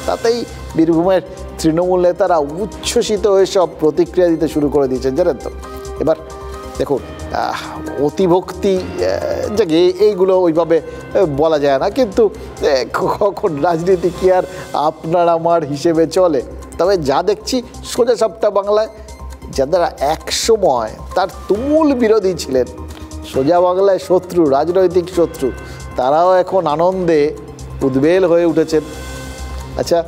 তাতেই বীরভূমের তৃণমূল নেতারা উচ্ছ্বসিত হয়ে সব প্রতিক্রিয়া দিতে শুরু করে দিয়েছেন, জানেন তো। এবার দেখুন, অতিভক্তি জাগে এইগুলো ওইভাবে বলা যায় না, কিন্তু কখন রাজনীতি কি আর আপনার আমার হিসেবে চলে? তবে যা দেখছি সোজা সাপটা বাংলায় যারা একসময় তার তুমুল বিরোধী ছিলেন, সোজা বাংলায় শত্রু, রাজনৈতিক শত্রু, তারাও এখন আনন্দে উদ্বেল হয়ে উঠেছেন। আচ্ছা,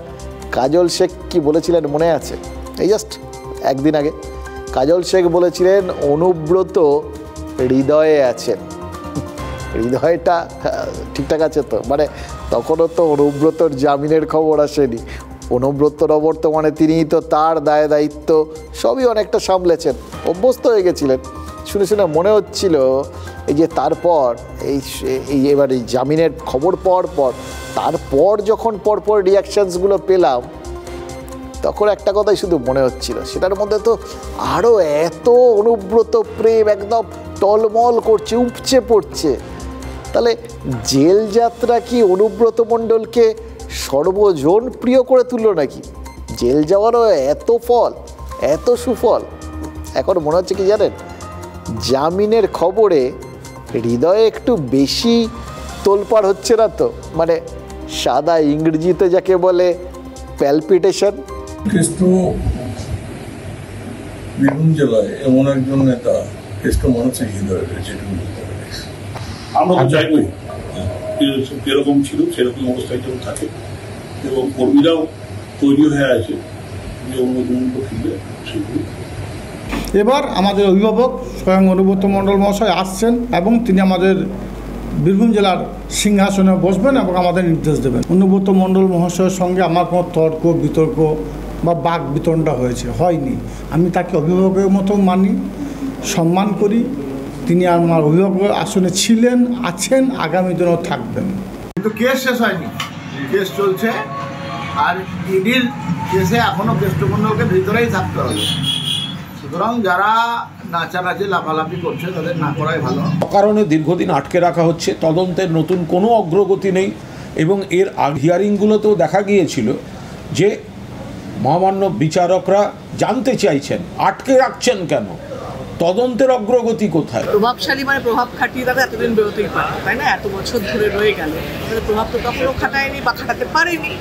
কাজল শেখ কি বলেছিলেন মনে আছে? এই জাস্ট একদিন আগে কাজল শেখ বলেছিলেন অনুব্রত হৃদয়ে আছেন। হৃদয়টা ঠিকঠাক আছে তো? মানে তখনও তো অনুব্রতর জামিনের খবর আসেনি, অনুব্রতর বর্তমানে তিনিই তো তার দায় দায়িত্ব সবই অনেকটা সামলেছেন, অভ্যস্ত হয়ে গেছিলেন। শুনে শুনে মনে হচ্ছিল এই যে তারপর এই এবার এই জামিনের খবর পাওয়ার পর তারপর যখন পরপর রিয়াকশানসগুলো পেলাম, তখন একটা কথাই শুধু মনে হচ্ছিল, সেটার মধ্যে তো আরও এত অনুব্রত প্রেম একদম টলমল করছে, উপচে পড়ছে। তাহলে জেল যাত্রা কি অনুব্রত মণ্ডলকে সর্বজন প্রিয় করে তুললো নাকি? জেল যাওয়ারও এত ফল, এত সুফল। এখন মনে হচ্ছে কি জানেন, জামিনের খবরে হৃদয়ে একটু বেশি তোলপাড় হচ্ছে না তো? মানে সাদা ইংরেজিতে যাকে বলে প্যালপিটেশন। কেষ্ট বীরভূম জেলায় এমন একজন নেতা কেষ্ট মানুষের হৃদয়ে রয়েছে, আমরা তো চাইবই যেরকম ছিল সেরকম অবস্থায় যেন থাকে, এবং কর্মীরাও তৈরি হয়ে আছে যে অন্য ফিরবে সেগুলো। এবার আমাদের অভিভাবক স্বয়ং অনুব্রত মণ্ডল মহাশয় আসছেন এবং তিনি আমাদের বীরভূম জেলার সিংহাসনে বসবেন এবং আমাদের নির্দেশ দেবেন। অনুব্রত মণ্ডল মহাশয়ের সঙ্গে আমার কোনো তর্ক বিতর্ক বা বাক বিতণ্ডা হয়নি। আমি তাকে অভিভাবকের মতো মানি, সম্মান করি। তিনি আমার অভিভাবকের আসনে ছিলেন, আছেন, আগামী দিনেও থাকবেন। কিন্তু কেস শেষ হয়নি, কেস চলছে, আর ইডির কেসে এখনও কেষ্ট মণ্ডলকে ভিতরেই থাকতে হবে। সুতরাং যারা নাচানাচি লাফালাফি করছে তাদের না করাই ভালো। কারণে দীর্ঘদিন আটকে রাখা হচ্ছে, তদন্তের নতুন কোনো অগ্রগতি নেই, এবং এর হিয়ারিংগুলোতেও দেখা গিয়েছিল যে মহামান্য বিচারকরা জানতে চাইছেন আটকে রাখছেন কেন, তদন্তের অগ্রগতি কোথায়। প্রভাবশালী মানে প্রভাব খাটিয়ে তারা এতদিন বেরোতেই পারে, তাই না? এত বছর ধরে রয়ে গেল, তাদের প্রভাব তো তখনও খাটায়নি বা খাটাতে পারেনি,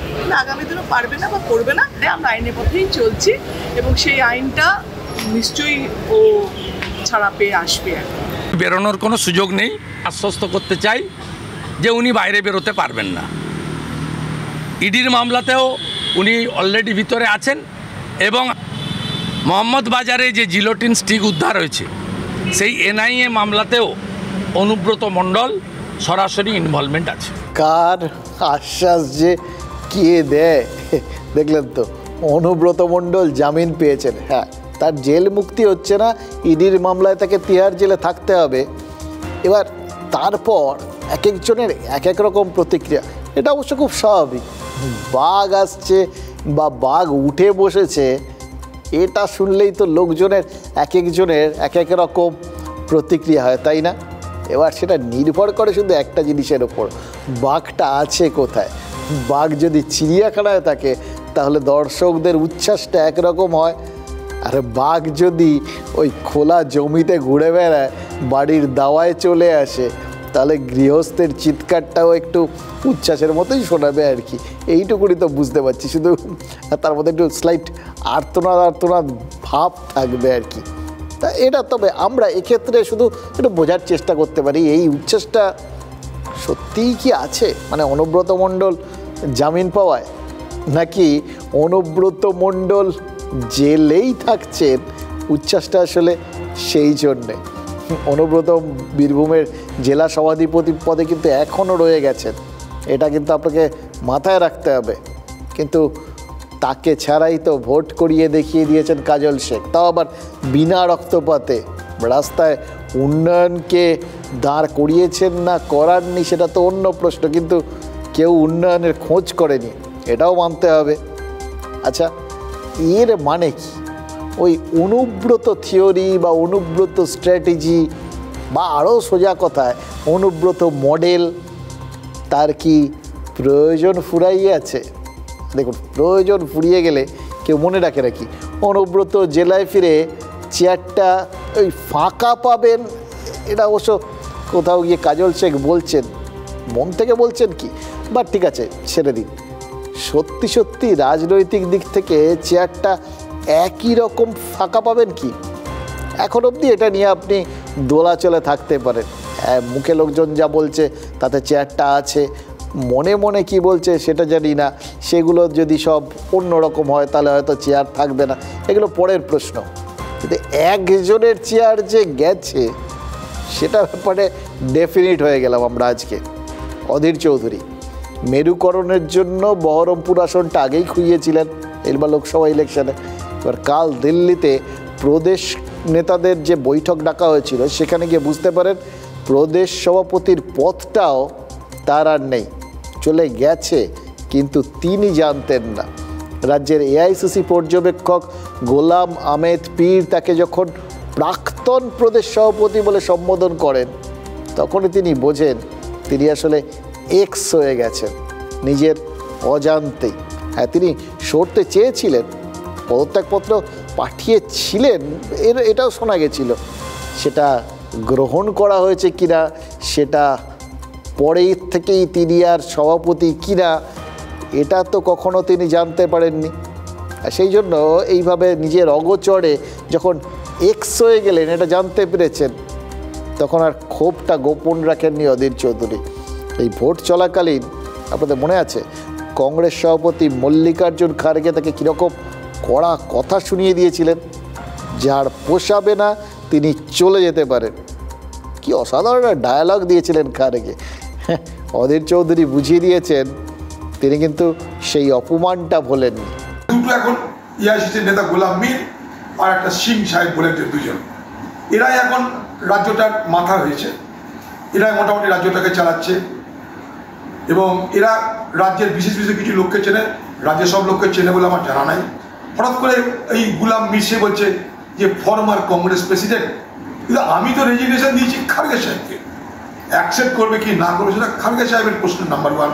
আগামী দিনও পারবে না বা করবে না। আমরা আইনের পথেই চলছি এবং সেই আইনটা নিশ্চয়ই ও ছাড়া পেয়ে আসবে। বেরোনোর কোনো সুযোগ নেই। আশ্বস্ত করতে চাই যে উনি বাইরে বেরোতে পারবেন না। ইডির মামলাতেও উনি অলরেডি ভিতরে আছেন, এবং মোহাম্মদ বাজারে যে জিলোটিন স্টিক উদ্ধার হয়েছে সেই এনআইএ মামলাতেও অনুব্রত মণ্ডল সরাসরি ইনভলভমেন্ট আছে। কার আশ্বাস যে কে দেয় দেখলেন তো। অনুব্রত মণ্ডল জামিন পেয়েছেন, হ্যাঁ, তার জেল মুক্তি হচ্ছে না, ইডির মামলায় তাকে তিহার জেলে থাকতে হবে। এবার তারপর এক একজনের এক এক রকম প্রতিক্রিয়া, এটা অবশ্য খুব স্বাভাবিক। বাঘ আসছে বা বাঘ উঠে বসেছে, এটা শুনলেই তো লোকজনের এক একজনের এক এক রকম প্রতিক্রিয়া হয়, তাই না? এবার সেটা নির্ভর করে শুধু একটা জিনিসের ওপর, বাঘটা আছে কোথায়। বাঘ যদি চিড়িয়াখানায় থাকে তাহলে দর্শকদের উচ্ছ্বাসটা একরকম হয়, আর বাঘ যদি ওই খোলা জমিতে ঘুরে বেড়ায়, বাড়ির দাওয়ায় চলে আসে, তাহলে গৃহস্থের চিৎকারটাও একটু উচ্ছ্বাসের মতোই শোনাবে আর কি। এইটুকুনি তো বুঝতে পারছি, শুধু তার মধ্যে একটু স্লাইট আর্তনাদ ভাব থাকবে আর কি। তা এটা তবে আমরা এক্ষেত্রে শুধু একটু বোঝার চেষ্টা করতে পারি, এই উচ্ছ্বাসটা সত্যিই কি আছে মানে অনুব্রত মণ্ডল জামিন পাওয়ায়, নাকি অনুব্রত মণ্ডল জেলেই থাকছেন উচ্ছ্বাসটা আসলে সেই জন্যে। অনুব্রত বীরভূমের জেলা সভাধিপতি পদে কিন্তু এখনও রয়ে গেছেন, এটা কিন্তু আপনাকে মাথায় রাখতে হবে। কিন্তু তাকে ছাড়াই তো ভোট করিয়ে দেখিয়ে দিয়েছেন কাজল শেখ, তাও আবার বিনা রক্তপাতে। রাস্তায় উন্নয়নকে দাঁড় করিয়েছেন না করাননি সেটা তো অন্য প্রশ্ন, কিন্তু কেউ উন্নয়নের খোঁজ করেনি, এটাও মানতে হবে। আচ্ছা, এর মানে কি ওই অনুব্রত থিওরি বা অনুব্রত স্ট্র্যাটেজি বা আরও সোজা কথায় অনুব্রত মডেল, তার কি প্রয়োজন ফুরাইয়ে আছে? দেখুন, প্রয়োজন ফুরিয়ে গেলে কেউ মনে রাখে নাকি? অনুব্রত জেলায় ফিরে চেয়ারটা ওই ফাঁকা পাবেন, এটা অবশ্য কোথাও গিয়ে কাজল শেখ বলছেন, মন থেকে বলছেন কি? বা ঠিক আছে, ছেড়ে দিন। সত্যি সত্যি রাজনৈতিক দিক থেকে চেয়ারটা একই রকম ফাঁকা পাবেন কি? এখন অবধি এটা নিয়ে আপনি দোলাচলে থাকতে পারেন। মুখে লোকজন যা বলছে তাতে চেয়ারটা আছে, মনে মনে কি বলছে সেটা জানি না, সেগুলো যদি সব অন্যরকম হয় তাহলে হয়তো চেয়ার থাকবে না, এগুলো পরের প্রশ্ন। কিন্তু একজনের চেয়ার যে গেছে সেটা ব্যাপারে ডেফিনিট হয়ে গেলাম আমরা আজকে। অধীর চৌধুরী মেরুকরণের জন্য বহরমপুর আসনটা আগেই খুইয়েছিলেন এবার লোকসভা ইলেকশনে। এবার কাল দিল্লিতে প্রদেশ নেতাদের যে বৈঠক ডাকা হয়েছিল সেখানে গিয়ে বুঝতে পারেন প্রদেশ সভাপতির পদটাও তার আর নেই, চলে গেছে, কিন্তু তিনি জানতেন না। রাজ্যের এআইসিসি পর্যবেক্ষক গোলাম আহমেদ পীর তাকে যখন প্রাক্তন প্রদেশ সভাপতি বলে সম্বোধন করেন তখনই তিনি বোঝেন তিনি আসলে এক্স হয়ে গেছেন নিজের অজান্তেই। হ্যাঁ, তিনি সরতে চেয়েছিলেন, পদত্যাগপত্র পাঠিয়েছিলেন, এটাও শোনা গেছিল, সেটা গ্রহণ করা হয়েছে কিনা, সেটা পরের থেকেই তিনি আর সভাপতি কিনা, এটা তো কখনো তিনি জানতে পারেননি। আর সেই জন্য এইভাবে নিজের অগোচরে যখন এক্স হয়ে গেলেন, এটা জানতে পেরেছেন, তখন আর ক্ষোভটা গোপন রাখেননি অধীর চৌধুরী। এই ভোট চলাকালীন আপনাদের মনে আছে কংগ্রেস সভাপতি মল্লিকার্জুন খাড়গে তাকে কীরকম কড়া কথা শুনিয়ে দিয়েছিলেন, যার পোষাবে না তিনি চলে যেতে পারেন। কি অসাধারণ ডায়ালগ দিয়েছিলেন খাড়গে। অধীর চৌধুরী বুঝিয়ে দিয়েছেন তিনি কিন্তু সেই অপমানটা ভোলেননি। দুটো এখন এআইসিসির নেতা গোলাম মীর আর একটা সিং সাহেব বলে দুজন, এরাই এখন রাজ্যটার মাথা হয়েছে, এরাই মোটামুটি রাজ্যটাকে চালাচ্ছে এবং এরা রাজ্যের বিশেষ বিশেষ কিছু লোককে চেনে, রাজ্যের সব লোককে চেনে বলে আমার জানা নাই। হঠাৎ করে এই গোলাম মীর সে বলছে যে ফর্মার কংগ্রেস প্রেসিডেন্ট, কিন্তু আমি তো রেজিগনেশন দিয়েছি খাড়গে সাহেবকে, অ্যাকসেপ্ট করবে কি না করবে সেটা খাড়গে সাহেবের প্রশ্ন নাম্বার ওয়ান।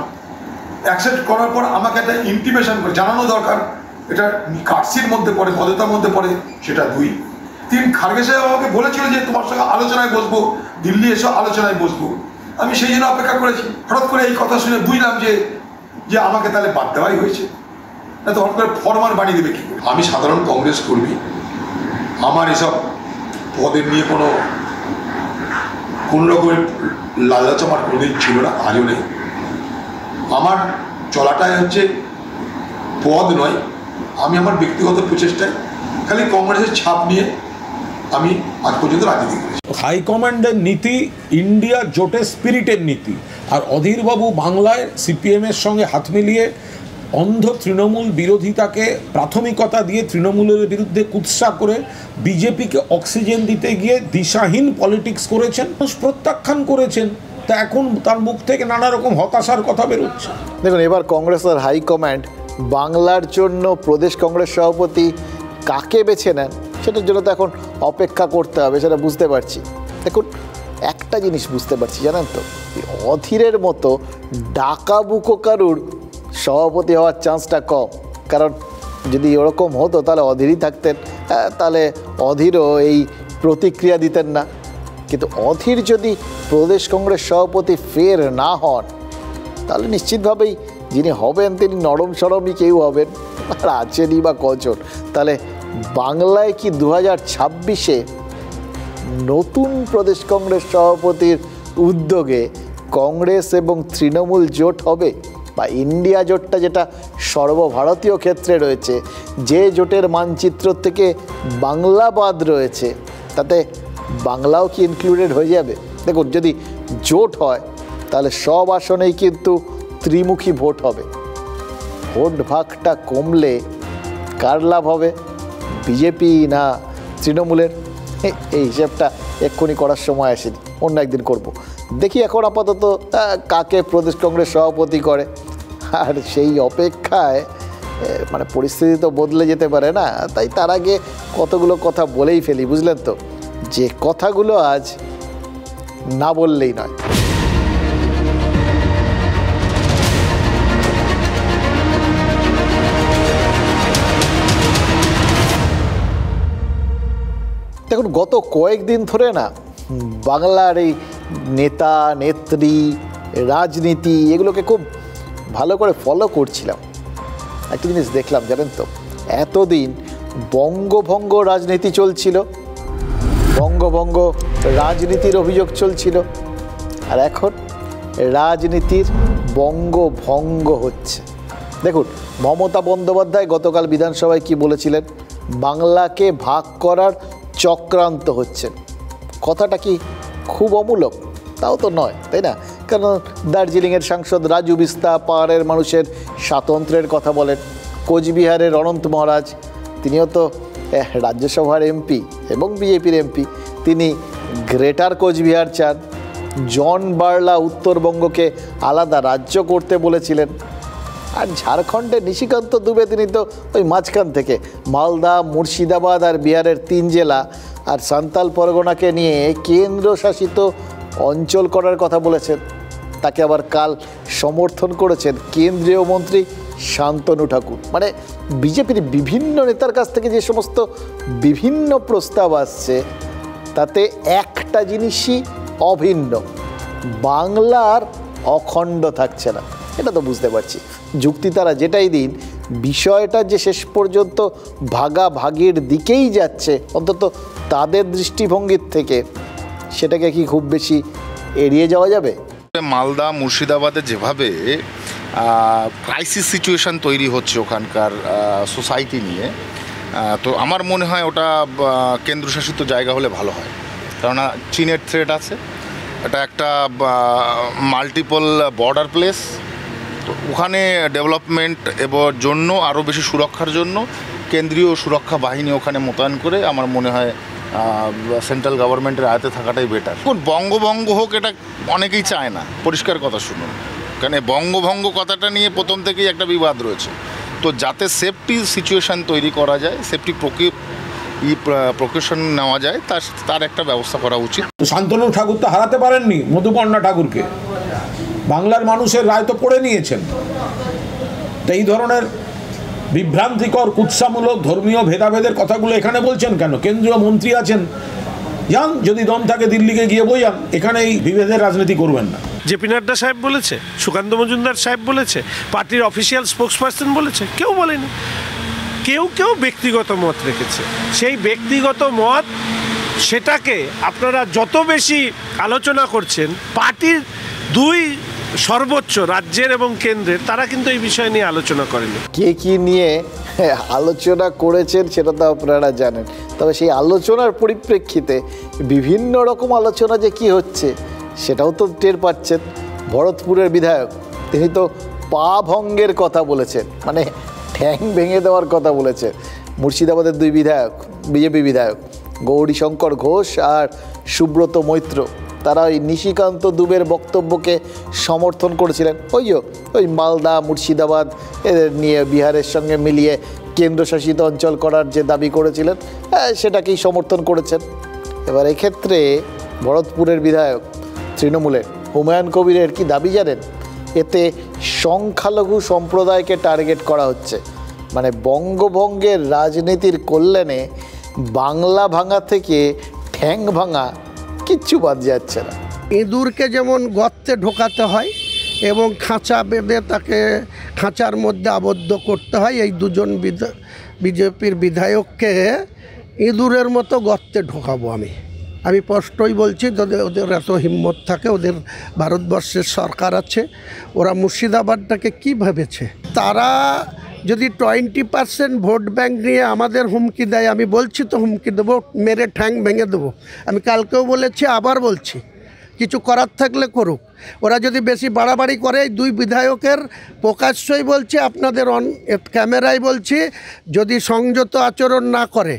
অ্যাকসেপ্ট করার পর আমাকে একটা ইন্টিমেশন করে জানানো দরকার, এটা কাটসির মধ্যে পড়ে, বদ্ধতার মধ্যে পড়ে, সেটা 2। 3, খাড়গে সাহেব আমাকে বলেছিল যে তোমার সঙ্গে আলোচনায় বসবো, দিল্লি এসে আলোচনায় বসবো, আমি সেই জন্য অপেক্ষা করেছি। হঠাৎ করে এই কথা শুনে বুঝলাম যে আমাকে তাহলে বাদ দেওয়াই হয়েছে, না তো হঠাৎ করে ফরমার বানিয়ে দেবে কি করে। আমি সাধারণ কংগ্রেস কর্মী, আমার এসব পদের নিয়ে কোনো রকমের লালচ আমার কোনোদিন ছিল না, আজও নেই। আমার চলাটাই হচ্ছে পদ নয়, আমি আমার ব্যক্তিগত প্রচেষ্টায় খালি কংগ্রেসের ছাপ নিয়ে আমি আজ পর্যন্ত রাজনীতি করেছি। হাইকমান্ডের নীতি ইন্ডিয়া জোটের স্পিরিটের নীতি, আর অধীরবাবু বাংলায় সিপিএমের সঙ্গে হাত মিলিয়ে অন্ধ তৃণমূল বিরোধিতাকে প্রাথমিকতা দিয়ে তৃণমূলের বিরুদ্ধে কুৎসা করে বিজেপিকে অক্সিজেন দিতে গিয়ে দিশাহীন পলিটিক্স করেছেন, প্রত্যাখ্যান করেছেন। তা এখন তার মুখ থেকে নানা রকম হতাশার কথা বেরোচ্ছে। দেখুন, এবার কংগ্রেসের হাইকমান্ড বাংলার জন্য প্রদেশ কংগ্রেস সভাপতি কাকে বেছে নেন সেটার জন্য তো এখন অপেক্ষা করতে হবে, সেটা বুঝতে পারছি। দেখুন, একটা জিনিস বুঝতে পারছি জানেন তো, অধীরের মতো ডাকাবুকো কারুর সভাপতি হওয়ার চান্সটা কম, কারণ যদি ওরকম হতো তাহলে অধীরই থাকতেন, তাহলে অধীরও এই প্রতিক্রিয়া দিতেন না। কিন্তু অধীর যদি প্রদেশ কংগ্রেস সভাপতি ফের না হন, তাহলে নিশ্চিতভাবেই যিনি হবেন তিনি নরম সরমই কেউ হবেন, আর আছেনই বা কজন। তাহলে বাংলায় কি 2026-এ নতুন প্রদেশ কংগ্রেস সভাপতির উদ্যোগে কংগ্রেস এবং তৃণমূল জোট হবে, বা ইন্ডিয়া জোটটা যেটা সর্বভারতীয় ক্ষেত্রে রয়েছে, যে জোটের মানচিত্র থেকে বাংলা বাদ রয়েছে, তাতে বাংলাও কি ইনক্লুডেড হয়ে যাবে? দেখুন, যদি জোট হয় তাহলে সব আসনেই কিন্তু ত্রিমুখী ভোট হবে। ভোট ভাগটা কমলে কার লাভ হবে, বিজেপি না তৃণমূলের? এই হিসেবটা এক্ষুনি করার সময় আসেনি, অন্য একদিন করব। দেখি এখন আপাতত কাকে প্রদেশ কংগ্রেস সভাপতি করে, আর সেই অপেক্ষায় মানে পরিস্থিতি তো বদলে যেতে পারে না, তাই তার আগে কতগুলো কথা বলেই ফেলি, বুঝলেন তো, যে কথাগুলো আজ না বললেই নয়। দেখুন, গত কয়েকদিন ধরে না বাংলার এই নেতা নেত্রী রাজনীতি এগুলোকে খুব ভালো করে ফলো করছিলাম। একটা জিনিস দেখলাম জানেন তো, এতদিন বঙ্গভঙ্গ রাজনীতি চলছিল, বঙ্গভঙ্গ রাজনীতির অভিযোগ চলছিল, আর এখন রাজনীতির বঙ্গভঙ্গ হচ্ছে। দেখুন, মমতা বন্দ্যোপাধ্যায় গতকাল বিধানসভায় কি বলেছিলেন, বাংলাকে ভাগ করার চক্রান্ত হচ্ছে। কথাটা কি খুব অমূলক? তাও তো নয়, তাই না? কারণ দার্জিলিংয়ের সাংসদ রাজু বিস্তা পাহাড়ের মানুষের স্বাতন্ত্র্যের কথা বলেন, কোচবিহারের অনন্ত মহারাজ তিনিও তো রাজ্যসভার এমপি এবং বিজেপির এমপি, তিনি গ্রেটার কোচবিহার চান। জন বার্লা উত্তরবঙ্গকে আলাদা রাজ্য করতে বলেছিলেন। আর ঝাড়খণ্ডের নিশিকান্ত দুবে তিনি তো ওই মাঝখান থেকে মালদা, মুর্শিদাবাদ আর বিহারের 3 জেলা আর সান্তাল পরগনাকে নিয়ে কেন্দ্রশাসিত অঞ্চল করার কথা বলেছেন। তাকে আবার কাল সমর্থন করেছেন কেন্দ্রীয় মন্ত্রী শান্তনু ঠাকুর। মানে বিজেপির বিভিন্ন নেতার কাছ থেকে যে সমস্ত বিভিন্ন প্রস্তাব আসছে, তাতে একটা জিনিসই অভিন্ন, বাংলার অখণ্ড থাকছে না। এটা তো বুঝতে পারছি, যুক্তি তারা যেটাই দিন, বিষয়টা যে শেষ পর্যন্ত ভাগাভাগির দিকেই যাচ্ছে, অন্তত তাদের দৃষ্টিভঙ্গির থেকে, সেটাকে কি খুব বেশি এড়িয়ে যাওয়া যাবে? মালদা মুর্শিদাবাদে যেভাবে ক্রাইসিস সিচুয়েশান তৈরি হচ্ছে ওখানকার সোসাইটি নিয়ে, তো আমার মনে হয় ওটা কেন্দ্রশাসিত জায়গা হলে ভালো হয়। কেননা চীনের থ্রেট আছে, এটা একটা মাল্টিপল বর্ডার প্লেস, তো ওখানে ডেভেলপমেন্ট এবং জন্য আরও বেশি সুরক্ষার জন্য কেন্দ্রীয় সুরক্ষা বাহিনী ওখানে মোতায়েন করে আমার মনে হয় সেন্ট্রাল গভর্নমেন্টের আয়ত্তে থাকাটাই বেটার। বঙ্গভঙ্গ হোক এটা অনেকেই চায় না, পরিষ্কার কথা শুনুন, কারণ বঙ্গভঙ্গ কথাটা নিয়ে প্রথম থেকেই একটা বিবাদ রয়েছে। তো যাতে সেফটি সিচুয়েশান তৈরি করা যায়, সেফটি প্রোকেশন নেওয়া যায়, তার একটা ব্যবস্থা করা উচিত। শান্তনু ঠাকুর তো হারাতে পারেননি মধুপর্ণা ঠাকুরকে, বাংলার মানুষের রায় তো পড়ে নিয়েছেন। তো এই ধরনের বিভ্রান্তিকর কুৎসামূলক ধর্মীয় ভেদাভেদের কথাগুলো এখানে বলছেন কেন? কেন্দ্রীয় মন্ত্রী আছেন, যান, যদি দম থাকে দিল্লিকে গিয়ে বইয়ান, এখানে এই বিভেদের রাজনীতি করবেন না। জেপি নাড্ডা সাহেব বলেছে, সুকান্ত মজুমদার সাহেব বলেছে, পার্টির অফিসিয়াল স্পোক্সপারসন বলেছে, কেউ বলেনি। কেউ ব্যক্তিগত মত রেখেছে। সেই ব্যক্তিগত মত, সেটাকে আপনারা যত বেশি আলোচনা করছেন, পার্টির দুই সর্বোচ্চ রাজ্যের এবং কেন্দ্রের, তারা কিন্তু এই বিষয় নিয়ে আলোচনা করেনি। কে কি নিয়ে আলোচনা করেছেন সেটা তো আপনারা জানেন, তবে সেই আলোচনার পরিপ্রেক্ষিতে বিভিন্ন রকম আলোচনা যে কি হচ্ছে সেটাও তো টের পাচ্ছেন। ভরতপুরের বিধায়ক তিনি তো পা ভঙ্গের কথা বলেছেন, মানে ঠ্যাং ভেঙে দেওয়ার কথা বলেছেন। মুর্শিদাবাদের দুই বিধায়ক, বিজেপি বিধায়ক গৌরীশঙ্কর ঘোষ আর সুব্রত মৈত্র, তারা ওই নিশিকান্ত দুবের বক্তব্যকে সমর্থন করেছিলেন। ওই মালদা মুর্শিদাবাদ এদের নিয়ে বিহারের সঙ্গে মিলিয়ে কেন্দ্রশাসিত অঞ্চল করার যে দাবি করেছিলেন, সেটাকেই সমর্থন করেছেন। এবার এক্ষেত্রে ভরতপুরের বিধায়ক তৃণমূলের হুমায়ুন কবিরের কি দাবি জানেন? এতে সংখ্যালঘু সম্প্রদায়কে টার্গেট করা হচ্ছে, মানে বঙ্গভঙ্গের রাজনীতির কল্যাণে বাংলা ভাঙা থেকে ঠ্যাং ভাঙা কিচ্ছু বাদ যাচ্ছে না। ইঁদুরকে যেমন গর্তে ঢোকাতে হয় এবং খাঁচা বেঁধে তাকে খাঁচার মধ্যে আবদ্ধ করতে হয়, এই দুজন বিজেপির বিধায়ককে ইঁদুরের মতো গর্তে ঢোকাবো আমি স্পষ্টই বলছি। যদি ওদের এত হিম্মত থাকে, ওদের ভারতবর্ষের সরকার আছে, ওরা মুর্শিদাবাদটাকে কি ভেবেছে? তারা যদি 20% ভোট ব্যাংক নিয়ে আমাদের হুমকি দেয়, আমি বলছি তো হুমকি দেবো, মেরে ঠ্যাং ভেঙে দেবো। আমি কালকেও বলেছি, আবার বলছি, কিছু করার থাকলে করুক। ওরা যদি বেশি বাড়াবাড়ি করে, দুই বিধায়কের প্রকাশ্যই বলছি, আপনাদের ক্যামেরায় বলছি, যদি সংযত আচরণ না করে,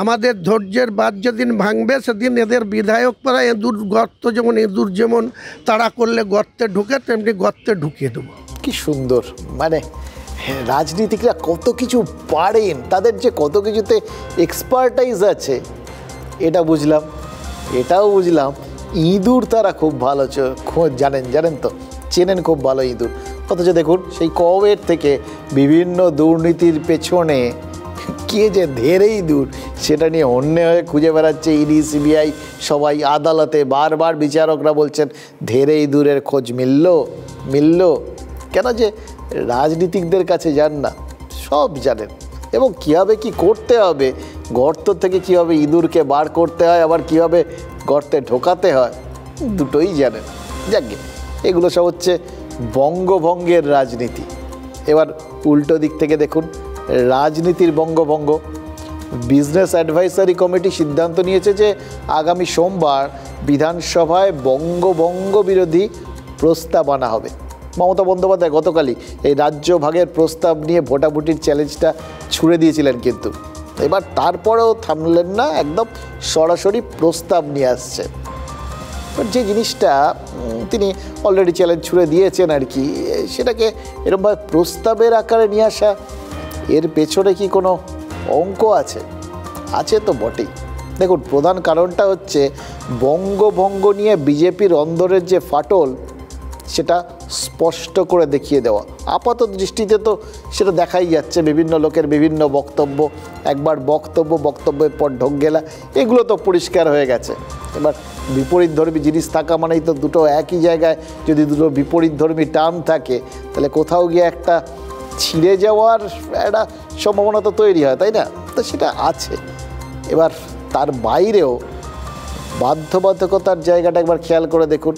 আমাদের ধৈর্যের বাদ যেদিন ভাঙবে সেদিন এদের বিধায়করা ইঁদুর গর্ত, যেমন ইঁদুর যেমন তাড়া করলে গর্তে ঢুকে, তেমনি গর্তে ঢুকিয়ে দেবো। কি সুন্দর, মানে রাজনীতিকরা কত কিছু পারেন, তাদের যে কত কিছুতে এক্সপার্টাইজ আছে এটা বুঝলাম। এটাও বুঝলাম ইঁদুর তারা খুব ভালো জানেন তো, চেনেন খুব ভালো ইঁদুর। অথচ দেখুন সেই কবের থেকে বিভিন্ন দুর্নীতির পেছনে কে যে ধেরেই দূর সেটা নিয়ে অন্য হয়ে খুঁজে বেড়াচ্ছে ইডি, সিবিআই, সবাই আদালতে বারবার বিচারকরা বলছেন ধেরেই দূরের খোঁজ মিলল কেন? যে রাজনীতিকদের কাছে যান না, সব জানেন এবং কীভাবে কি করতে হবে, গর্ত থেকে কীভাবে ইঁদুরকে বার করতে হয়, আবার কীভাবে গর্তে ঢোকাতে হয়, দুটোই জানেন। যাকে এগুলো সব হচ্ছে বঙ্গভঙ্গের রাজনীতি। এবার উল্টো দিক থেকে দেখুন রাজনীতির বঙ্গভঙ্গ। বিজনেস অ্যাডভাইসারি কমিটি সিদ্ধান্ত নিয়েছে যে আগামী সোমবার বিধানসভায় বঙ্গভঙ্গ বিরোধী প্রস্তাব আনা হবে। মমতা বন্দ্যোপাধ্যায় গতকালই এই রাজ্য ভাগের প্রস্তাব নিয়ে ভোটাভুটির চ্যালেঞ্জটা ছুড়ে দিয়েছিলেন, কিন্তু এবার তারপরেও থামলেন না, একদম সরাসরি প্রস্তাব নিয়ে আসছে। যে জিনিসটা তিনি অলরেডি চ্যালেঞ্জ ছুড়ে দিয়েছেন আর কি, সেটাকে এরকমভাবে প্রস্তাবের আকারে নিয়ে আসা, এর পেছনে কি কোনো অঙ্ক আছে? আছে তো বটেই। দেখুন প্রধান কারণটা হচ্ছে বঙ্গভঙ্গ নিয়ে বিজেপির অন্দরের যে ফাটল সেটা স্পষ্ট করে দেখিয়ে দেওয়া। আপাতত দৃষ্টিতে তো সেটা দেখাই যাচ্ছে, বিভিন্ন লোকের বিভিন্ন বক্তব্য, একবার বক্তব্যের পর ঢোক গেলা, এগুলো তো পরিষ্কার হয়ে গেছে। এবার বিপরীতধর্মী জিনিস থাকা মানেই তো দুটো একই জায়গায় যদি দুটো বিপরীতধর্মী টার্ম থাকে তাহলে কোথাও গিয়ে একটা ছিঁড়ে যাওয়ার একটা সম্ভাবনা তো তৈরি হয়, তাই না? তো সেটা আছে। এবার তার বাইরেও বাধ্যবাধকতার জায়গাটা একবার খেয়াল করে দেখুন,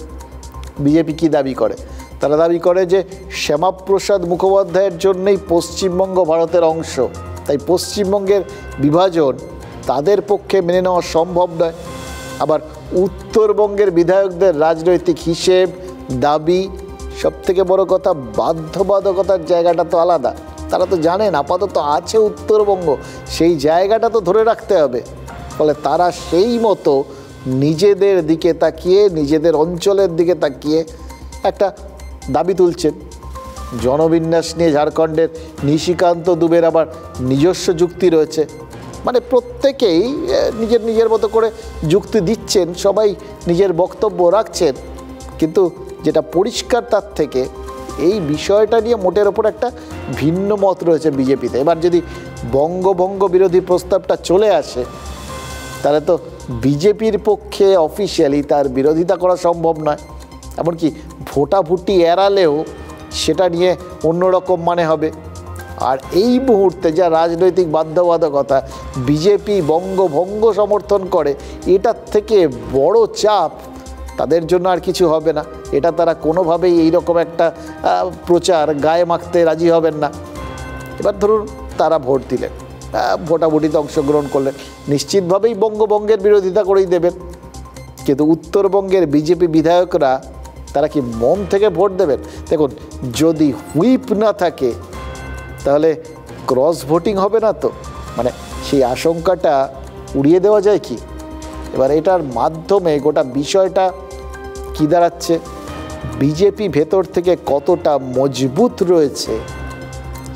বিজেপি কী দাবি করে। তারা দাবি করে যে শ্যামাপ্রসাদ মুখোপাধ্যায়ের জন্যই পশ্চিমবঙ্গ ভারতের অংশ, তাই পশ্চিমবঙ্গের বিভাজন তাদের পক্ষে মেনে নেওয়া সম্ভব নয়। আবার উত্তরবঙ্গের বিধায়কদের রাজনৈতিক হিসেব, দাবি, সবথেকে বড় কথা বাধ্যবাধকতার জায়গাটা তো আলাদা। তারা তো জানেন আপাতত আছে উত্তরবঙ্গ, সেই জায়গাটা তো ধরে রাখতে হবে। ফলে তারা সেই মতো নিজেদের দিকে তাকিয়ে, নিজেদের অঞ্চলের দিকে তাকিয়ে একটা দাবি তুলছেন। জনবিন্যাস নিয়ে ঝাড়খণ্ডের নিশিকান্ত দুবের আবার নিজস্ব যুক্তি রয়েছে। মানে প্রত্যেকেই নিজের মতো করে যুক্তি দিচ্ছেন, সবাই নিজের বক্তব্য রাখছেন, কিন্তু যেটা পরিষ্কার তার থেকে এই বিষয়টা নিয়ে মোটের ওপর একটা ভিন্ন মত রয়েছে বিজেপিতে। এবার যদি বঙ্গভঙ্গ বিরোধী প্রস্তাবটা চলে আসে তাহলে তো বিজেপির পক্ষে অফিসিয়ালি তার বিরোধিতা করা সম্ভব নয়। এমনকি ভোটাভুটি এড়ালেও সেটা নিয়ে অন্যরকম মানে হবে। আর এই মুহূর্তে যা রাজনৈতিক বাধ্যবাধকতা, বিজেপি বঙ্গভঙ্গ সমর্থন করে, এটার থেকে বড় চাপ তাদের জন্য আর কিছু হবে না। এটা তারা কোনোভাবেই এইরকম একটা প্রচার গায়ে মাখতে রাজি হবেন না। এবার ধরুন তারা ভোট দিলেন, ভোটাভুটিতে অংশগ্রহণ করলেন, নিশ্চিতভাবেই বঙ্গভঙ্গের বিরোধিতা করেই দেবেন। কিন্তু উত্তরবঙ্গের বিজেপি বিধায়করা তারা কি মন থেকে ভোট দেবেন? দেখুন, যদি হুইপ না থাকে তাহলে ক্রস ভোটিং হবে না তো, মানে সেই আশঙ্কাটা উড়িয়ে দেওয়া যায় কি? এবার এটার মাধ্যমে গোটা বিষয়টা কী দাঁড়াচ্ছে, বিজেপি ভেতর থেকে কতটা মজবুত রয়েছে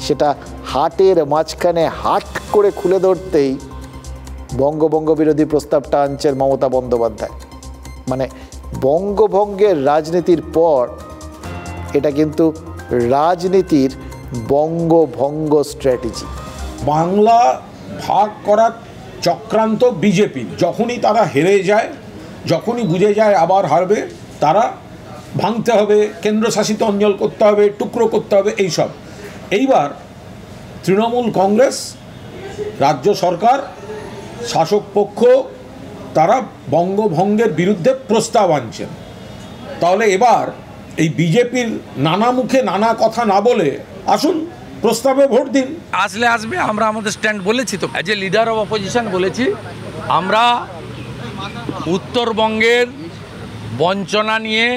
সেটা হাটের মাঝখানে হাট করে খুলে ধরতেই বঙ্গভঙ্গ বিরোধী প্রস্তাবটা আনছেন মমতা বন্দ্যোপাধ্যায়। মানে বঙ্গভঙ্গের রাজনীতির পর এটা কিন্তু রাজনীতির বঙ্গভঙ্গ স্ট্র্যাটেজি। বাংলা ভাগ করার চক্রান্ত বিজেপির, যখনই তারা হেরে যায়, যখনই বুঝে যায় আবার হারবে, তারা ভাঙতে হবে, কেন্দ্রশাসিত অঞ্চল করতে হবে, টুকরো করতে হবে, এইসব। এইবার তৃণমূল কংগ্রেস, রাজ্য সরকার, শাসক পক্ষ তারা বঙ্গভঙ্গের বিরুদ্ধে প্রস্তাব আনছেন। তাহলে এবার এই বিজেপির নানা মুখে নানা কথা না বলে আসুন প্রস্তাবে ভোট দিন। আসবে, আমরা আমাদের স্ট্যান্ড বলেছি তো, as a leader of opposition বলেছি আমরা উত্তরবঙ্গের বঞ্চনা নিয়ে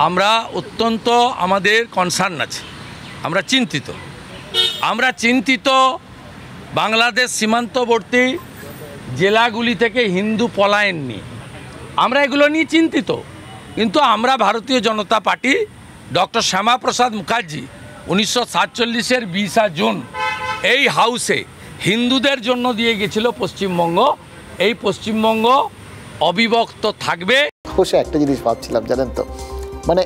আমরা অত্যন্ত আমাদের কনসার্ন আছে, আমরা চিন্তিত বাংলাদেশ সীমান্তবর্তী জেলাগুলি থেকে হিন্দু পলায়ন নিয়ে আমরা এগুলো নিয়ে চিন্তিত। কিন্তু আমরা ভারতীয় জনতা পার্টি ডক্টর শ্যামাপ্রসাদ মুখার্জি 1947-এর 20 জুন এই হাউসে হিন্দুদের জন্য দিয়ে গেছিল পশ্চিমবঙ্গ। এই পশ্চিমবঙ্গ অবিভক্ত থাকবে। অবশ্য একটা জিনিস ভাবছিলাম জানেন তো, মানে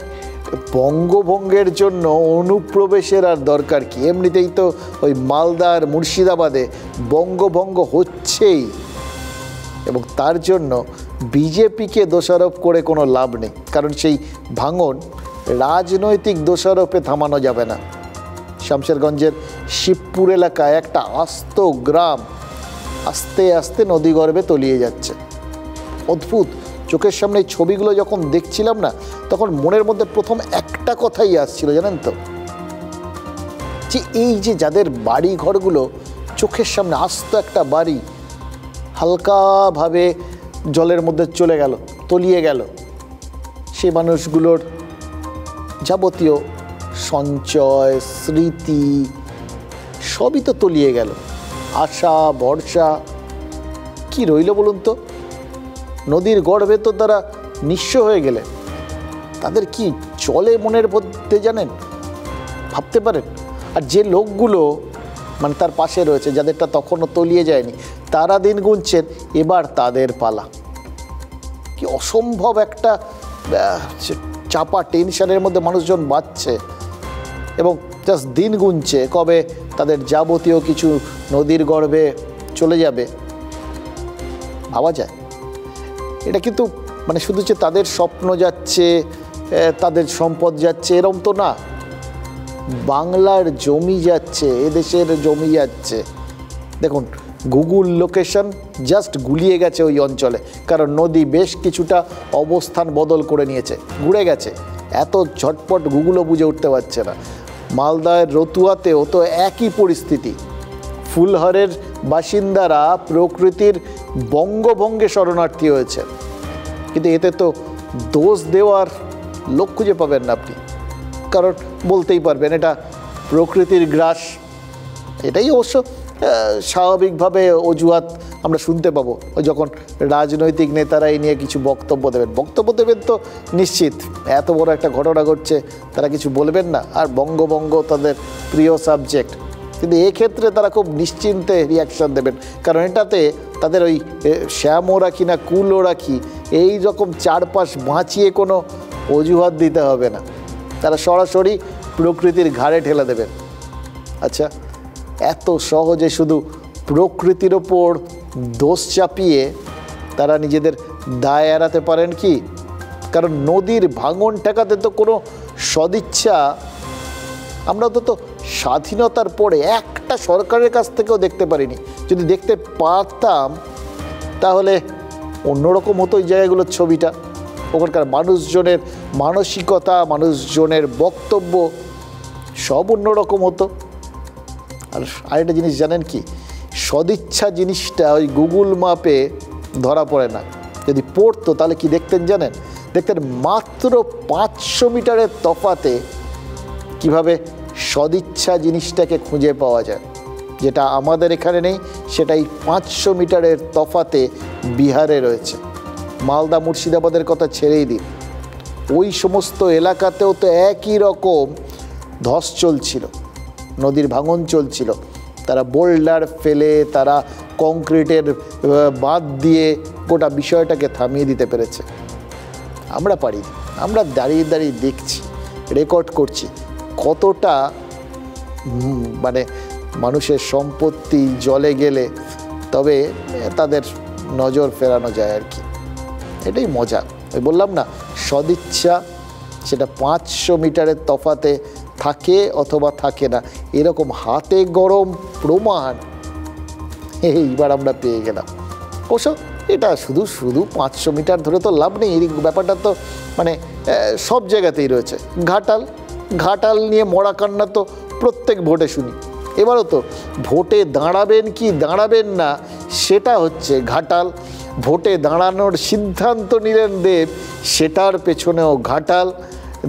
বঙ্গভঙ্গের জন্য অনুপ্রবেশের আর দরকার কি? এমনিতেই তো ওই মালদার মুর্শিদাবাদে বঙ্গভঙ্গ হচ্ছেই, এবং তার জন্য বিজেপিকে দোষারোপ করে কোনো লাভ নেই, কারণ সেই ভাঙন রাজনৈতিক দোষারোপে থামানো যাবে না। শামশেরগঞ্জের শিবপুর এলাকায় একটা আস্ত গ্রাম আস্তে আস্তে নদীগর্ভে তলিয়ে যাচ্ছে। অদ্ভুত, চোখের সামনে এই ছবিগুলো যখন দেখছিলাম না, তখন মনের মধ্যে প্রথম একটা কথাই আসছিল জানেন তো, যে এই যে যাদের বাড়ি ঘরগুলো চোখের সামনে আস্ত একটা বাড়ি হালকাভাবে জলের মধ্যে চলে গেল, তলিয়ে গেল, সেই মানুষগুলোর যাবতীয় সঞ্চয়, স্মৃতি সবই তো তলিয়ে গেল। আশা, ভরসা কি রইল বলুন তো? নদীর গর্ভে তো তারা নিঃস্ব হয়ে গেলে তাদের কি চলে মনের মধ্যে জানেন, ভাবতে পারেন? আর যে লোকগুলো মানে তার পাশে রয়েছে, যাদেরটা তখনও তলিয়ে যায়নি, তারা দিন গুনছেন এবার তাদের পালা। কি অসম্ভব একটা চাপা টেনশনের মধ্যে মানুষজন বাঁচছে এবং জাস্ট দিন গুনছে কবে তাদের যাবতীয় কিছু নদীর গর্ভে চলে যাবে। ভাবা যায়? এটা কিন্তু মানে শুধু যে তাদের স্বপ্ন যাচ্ছে, তাদের সম্পদ যাচ্ছে এরম তো না, বাংলার জমি যাচ্ছে, এদেশের জমি যাচ্ছে। দেখুন গুগল লোকেশন জাস্ট গুলিয়ে গেছে ওই অঞ্চলে, কারণ নদী বেশ কিছুটা অবস্থান বদল করে নিয়েছে, ঘুরে গেছে। এত ঝটপট গুগলও বুঝে উঠতে পারছে না। মালদার রতুয়াতেও তো একই পরিস্থিতি। ফুলহরের বাসিন্দারা প্রকৃতির বঙ্গভঙ্গে শরণার্থী হয়েছে, কিন্তু এতে তো দোষ দেওয়ার লোক খুঁজে পাবেন না আপনি, কারণ বলতেই পারবেন এটা প্রকৃতির গ্রাস। এটাই অবশ্য স্বাভাবিকভাবে অজুহাত আমরা শুনতে পাবো যখন রাজনৈতিক নেতারা এই নিয়ে কিছু বক্তব্য দেবেন তো নিশ্চিত। এত বড় একটা ঘটনা ঘটছে, তারা কিছু বলবেন না। আর বঙ্গভঙ্গ তাদের প্রিয় সাবজেক্ট, কিন্তু এক্ষেত্রে তারা খুব নিশ্চিন্তে রিয়াকশান দেবেন, কারণ এটাতে তাদের ওই শ্যামও রাখি না কুলও রাখি এই রকম চারপাশ বাঁচিয়ে কোনো অজুহাত দিতে হবে না, তারা সরাসরি প্রকৃতির ঘাড়ে ঠেলে দেবেন। আচ্ছা, এত সহজে শুধু প্রকৃতির ওপর দোষ চাপিয়ে তারা নিজেদের দায় এড়াতে পারেন কি? কারণ নদীর ভাঙন ঠেকাতে তো কোনো সদিচ্ছা আমরা তো স্বাধীনতার পরে একটা সরকারের কাছ থেকেও দেখতে পারিনি। যদি দেখতে পারতাম তাহলে অন্যরকম হতো এই জায়গাগুলোর ছবিটা, ওখানকার মানুষজনের মানসিকতা, মানুষজনের বক্তব্য সব অন্যরকম হতো। আর আরেকটা জিনিস জানেন কি, সদিচ্ছা জিনিসটা ওই গুগল ম্যাপে ধরা পড়ে না। যদি পড়তো তাহলে কি দেখতেন জানেন? দেখতেন মাত্র 500 মিটারের তফাতে কিভাবে সদিচ্ছা জিনিসটাকে খুঁজে পাওয়া যায়, যেটা আমাদের এখানে নেই, সেটাই 500 মিটারের তফাতে বিহারে রয়েছে। মালদা মুর্শিদাবাদের কথা ছেড়েই দিন, ওই সমস্ত এলাকাতেও তো একই রকম ধস চলছিল, নদীর ভাঙন চলছিল। তারা বোল্ডার ফেলে, তারা কংক্রিটের বাঁধ দিয়ে গোটা বিষয়টাকে থামিয়ে দিতে পেরেছে। আমরা পারি, আমরা দাঁড়িয়ে দাঁড়িয়ে দেখছি, রেকর্ড করছি কতটা মানে মানুষের সম্পত্তি জলে গেলে তবে তাদের নজর ফেরানো যায় আর কি। এটাই মজা। ওই বললাম না, সদিচ্ছা সেটা 500 মিটারের তফাতে থাকে অথবা থাকে না, এরকম হাতে গরম প্রমাণ এইবার আমরা পেয়ে গেলাম। অবশ্য এটা শুধু 500 মিটার ধরে তো লাভ নেই, এই ব্যাপারটা তো মানে সব জায়গাতেই রয়েছে। ঘাটাল নিয়ে মরা কান্না তো প্রত্যেক ভোটে শুনি। এবারও তো ভোটে দাঁড়াবেন কি দাঁড়াবেন না সেটা হচ্ছে ঘাটাল। ভোটে দাঁড়ানোর সিদ্ধান্ত নিলেন দেব, সেটার পেছনেও ঘাটাল।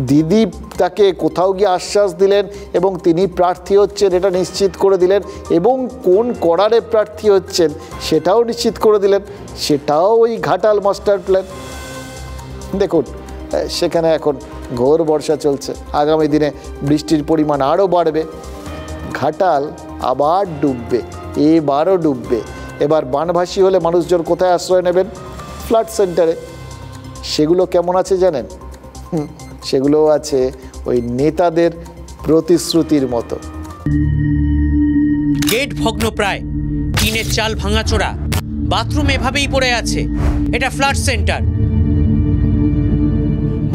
দিদি তাকে কোথাও গিয়ে আশ্বাস দিলেন এবং তিনি প্রার্থী হচ্ছেন এটা নিশ্চিত করে দিলেন, এবং কোন করারে প্রার্থী হচ্ছেন সেটাও নিশ্চিত করে দিলেন, সেটাও ওই ঘাটাল মাস্টার প্ল্যান। দেখুন সেখানে এখন ঘোর বর্ষা চলছে, আগামী দিনে বৃষ্টির পরিমাণ আরও বাড়বে, ঘাটাল আবার ডুববে, এবারও ডুববে। এবার বানভাসী হলে মানুষজন কোথায় আশ্রয় নেবেন? ফ্লাড সেন্টারে। সেগুলো কেমন আছে জানেন? সেগুলো আছে ওই নেতাদের প্রতিশ্রুতির মতো। গেট ভগ্ন প্রায়, টিনের চাল ভাঙাচোরা, বাথরুম এভাবেই পড়ে আছে। এটা ফ্লাড সেন্টার।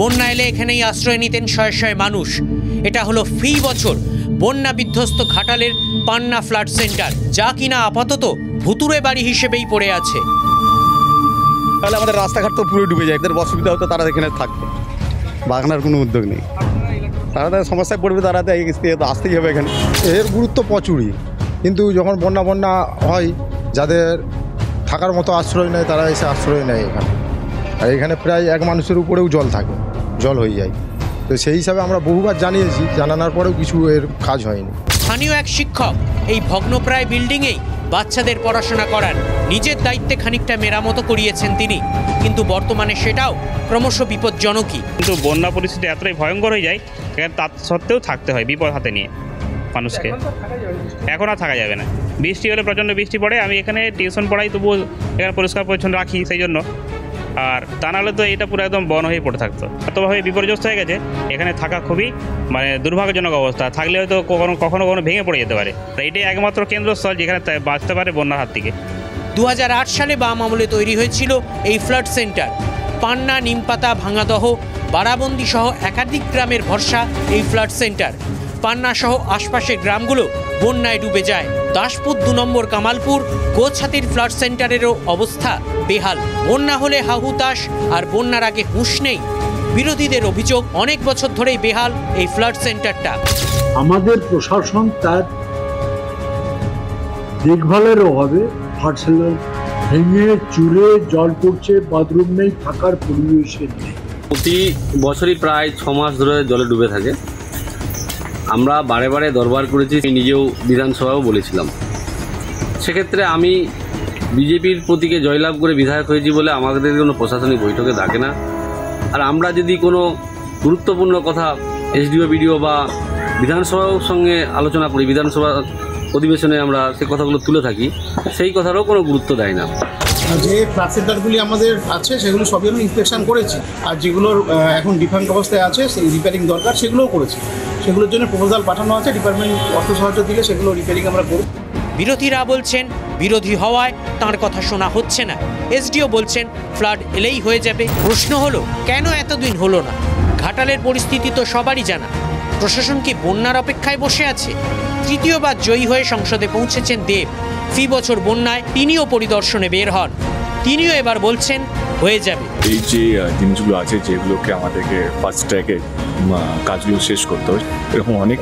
বন্যা এলে এখানেই আশ্রয় নিতেন শয়ে শয়ে মানুষ। এটা হলো ফি বছর বন্যা বিধ্বস্ত ঘাটালের পান্না ফ্লাড সেন্টার, যা কিনা আপাতত ভুতুরে বাড়ি হিসেবেই পড়ে আছে। তাহলে আমাদের রাস্তাঘাট তো পুরো ডুবে যায়, এদের অসুবিধা হতো, তারা এখানে থাকতো, বাগানোর কোনো উদ্যোগ নেই। তারা তাদের সমস্যায় পড়বে, তারা আসতেই হবে এখানে। এর গুরুত্ব প্রচুরই, কিন্তু যখন বন্যা হয়, যাদের থাকার মতো আশ্রয় নেয় তারা এসে আশ্রয় নেয় এখানে। আর এখানে প্রায় এক মানুষের উপরেও জল থাকে, জল হয়ে যায়। তো সেই হিসাবে আমরা বহুবার জানিয়েছি, জানানোর পরেও কিছু এর কাজ হয়নি। স্থানীয় এক শিক্ষক এই ভগ্নপ্রায় বিল্ডিংয়েই বাচ্চাদের পড়াশোনা করান। নিজের দায়িত্বে খানিকটা মেরামতো করিয়েছেন তিনি, কিন্তু বর্তমানে সেটাও ক্রমশ বিপজ্জনকই। কিন্তু বন্যা পরিস্থিতি এতটাই ভয়ঙ্কর হয়ে যায়, এখানে তার সত্ত্বেও থাকতে হয় বিপদ হাতে নিয়ে মানুষকে। এখন আর থাকা যাবে না। বৃষ্টি হলে প্রচণ্ড বৃষ্টি পড়ে, আমি এখানে টিউশন পড়াই, তবুও এখানে পরিষ্কার পরিচ্ছন্ন রাখি, সেই জন্য আর তা নাহলে তো এটা পুরো একদম বন হয়ে পড়ে থাকতো। এতভাবে বিপর্যস্ত হয়ে গেছে, এখানে থাকা খুবই মানে দুর্ভাগ্যজনক অবস্থা। থাকলে হয়তো কখনো ভেঙে পড়ে যেতে পারে। এটাই একমাত্র কেন্দ্রস্থল যেখানে বাঁচতে পারে বন্যার হাত থেকে। 2008 সালে বাম আমলে তৈরি হয়েছিল এই ফ্লাড সেন্টার। পান্না, নিমপাতা, ভাঙাদহ, বারাবন্দি সহ একাধিক গ্রামের ভরসা এই ফ্লাড সেন্টার। পান্না সহ আশপাশের গ্রামগুলো বন্যায় ডুবে যায়। দাসপুর 2 নম্বর কামালপুর, গোছাতির ফ্লাড সেন্টারেরও অবস্থা বেহাল। বন্যা হলে হাহুতাশ, আর বন্যার আগে হুঁশ নেই। বিরোধীদের অভিযোগ, অনেক বছর ধরেই বেহাল এই ফ্লাড সেন্টারটা। আমাদের প্রশাসন তার দেখভালের অভাবে ফ্লাড সেন্টার ভেঙে চুরে জল পড়ছে, বাথরুম নেই, থাকার পরিবেশে নেই। প্রতি বছরই প্রায় 6 মাস ধরে জলে ডুবে থাকে। আমরা বারে বারে দরবার করেছি, নিজেও বিধানসভাও বলেছিলাম। সেক্ষেত্রে আমি বিজেপির প্রতীকে জয়লাভ করে বিধায়ক হয়েছি বলে আমাদের কোনো প্রশাসনিক বৈঠকে ডাকে না। আর আমরা যদি কোনো গুরুত্বপূর্ণ কথা এসডিও, বিডিও বা বিধানসভার সঙ্গে আলোচনা করি, বিধানসভা অধিবেশনে আমরা সেই কথাগুলো তুলে থাকি, সেই কথারও কোনো গুরুত্ব দেয় না। যে ফ্লাড সেন্টারগুলি আমাদের আছে সেগুলো সবই আমি ইন্সপেকশন করেছি, আর যেগুলোর এখন ডিফারেন্ট অবস্থায় আছে, সেই রিপেয়ারিং দরকার সেগুলোও করেছি। সেগুলোর জন্য প্রপোজাল পাঠানো আছে, ডিপার্টমেন্ট অর্থ সাহায্য দিলে সেগুলো রিপেয়ারিং আমরা করব। বিরোধীরা বলছেন বিরোধী হওয়ায় তাঁর কথা শোনা হচ্ছে না। এসডিও বলছেন ফ্লাড এলেই হয়ে যাবে। প্রশ্ন হলো, কেন এতদিন হলো না? ঘাটালের পরিস্থিতি তো সবারই জানা। প্রশাসন কি বন্যার অপেক্ষায় বসে আছে? তৃতীয়বার জয়ী হয়ে সংসদে পৌঁছেছেন দেব। ফি বছর বন্যায় তিনিও পরিদর্শনে বের হন। তিনিও এবার বলছেন হয়ে যাবে। এই যে জিনিসগুলো আছে, যেগুলোকে আমাদেরকে ফার্স্ট ট্র্যাকে কাজগুলো শেষ করতে হয়, এরকম অনেক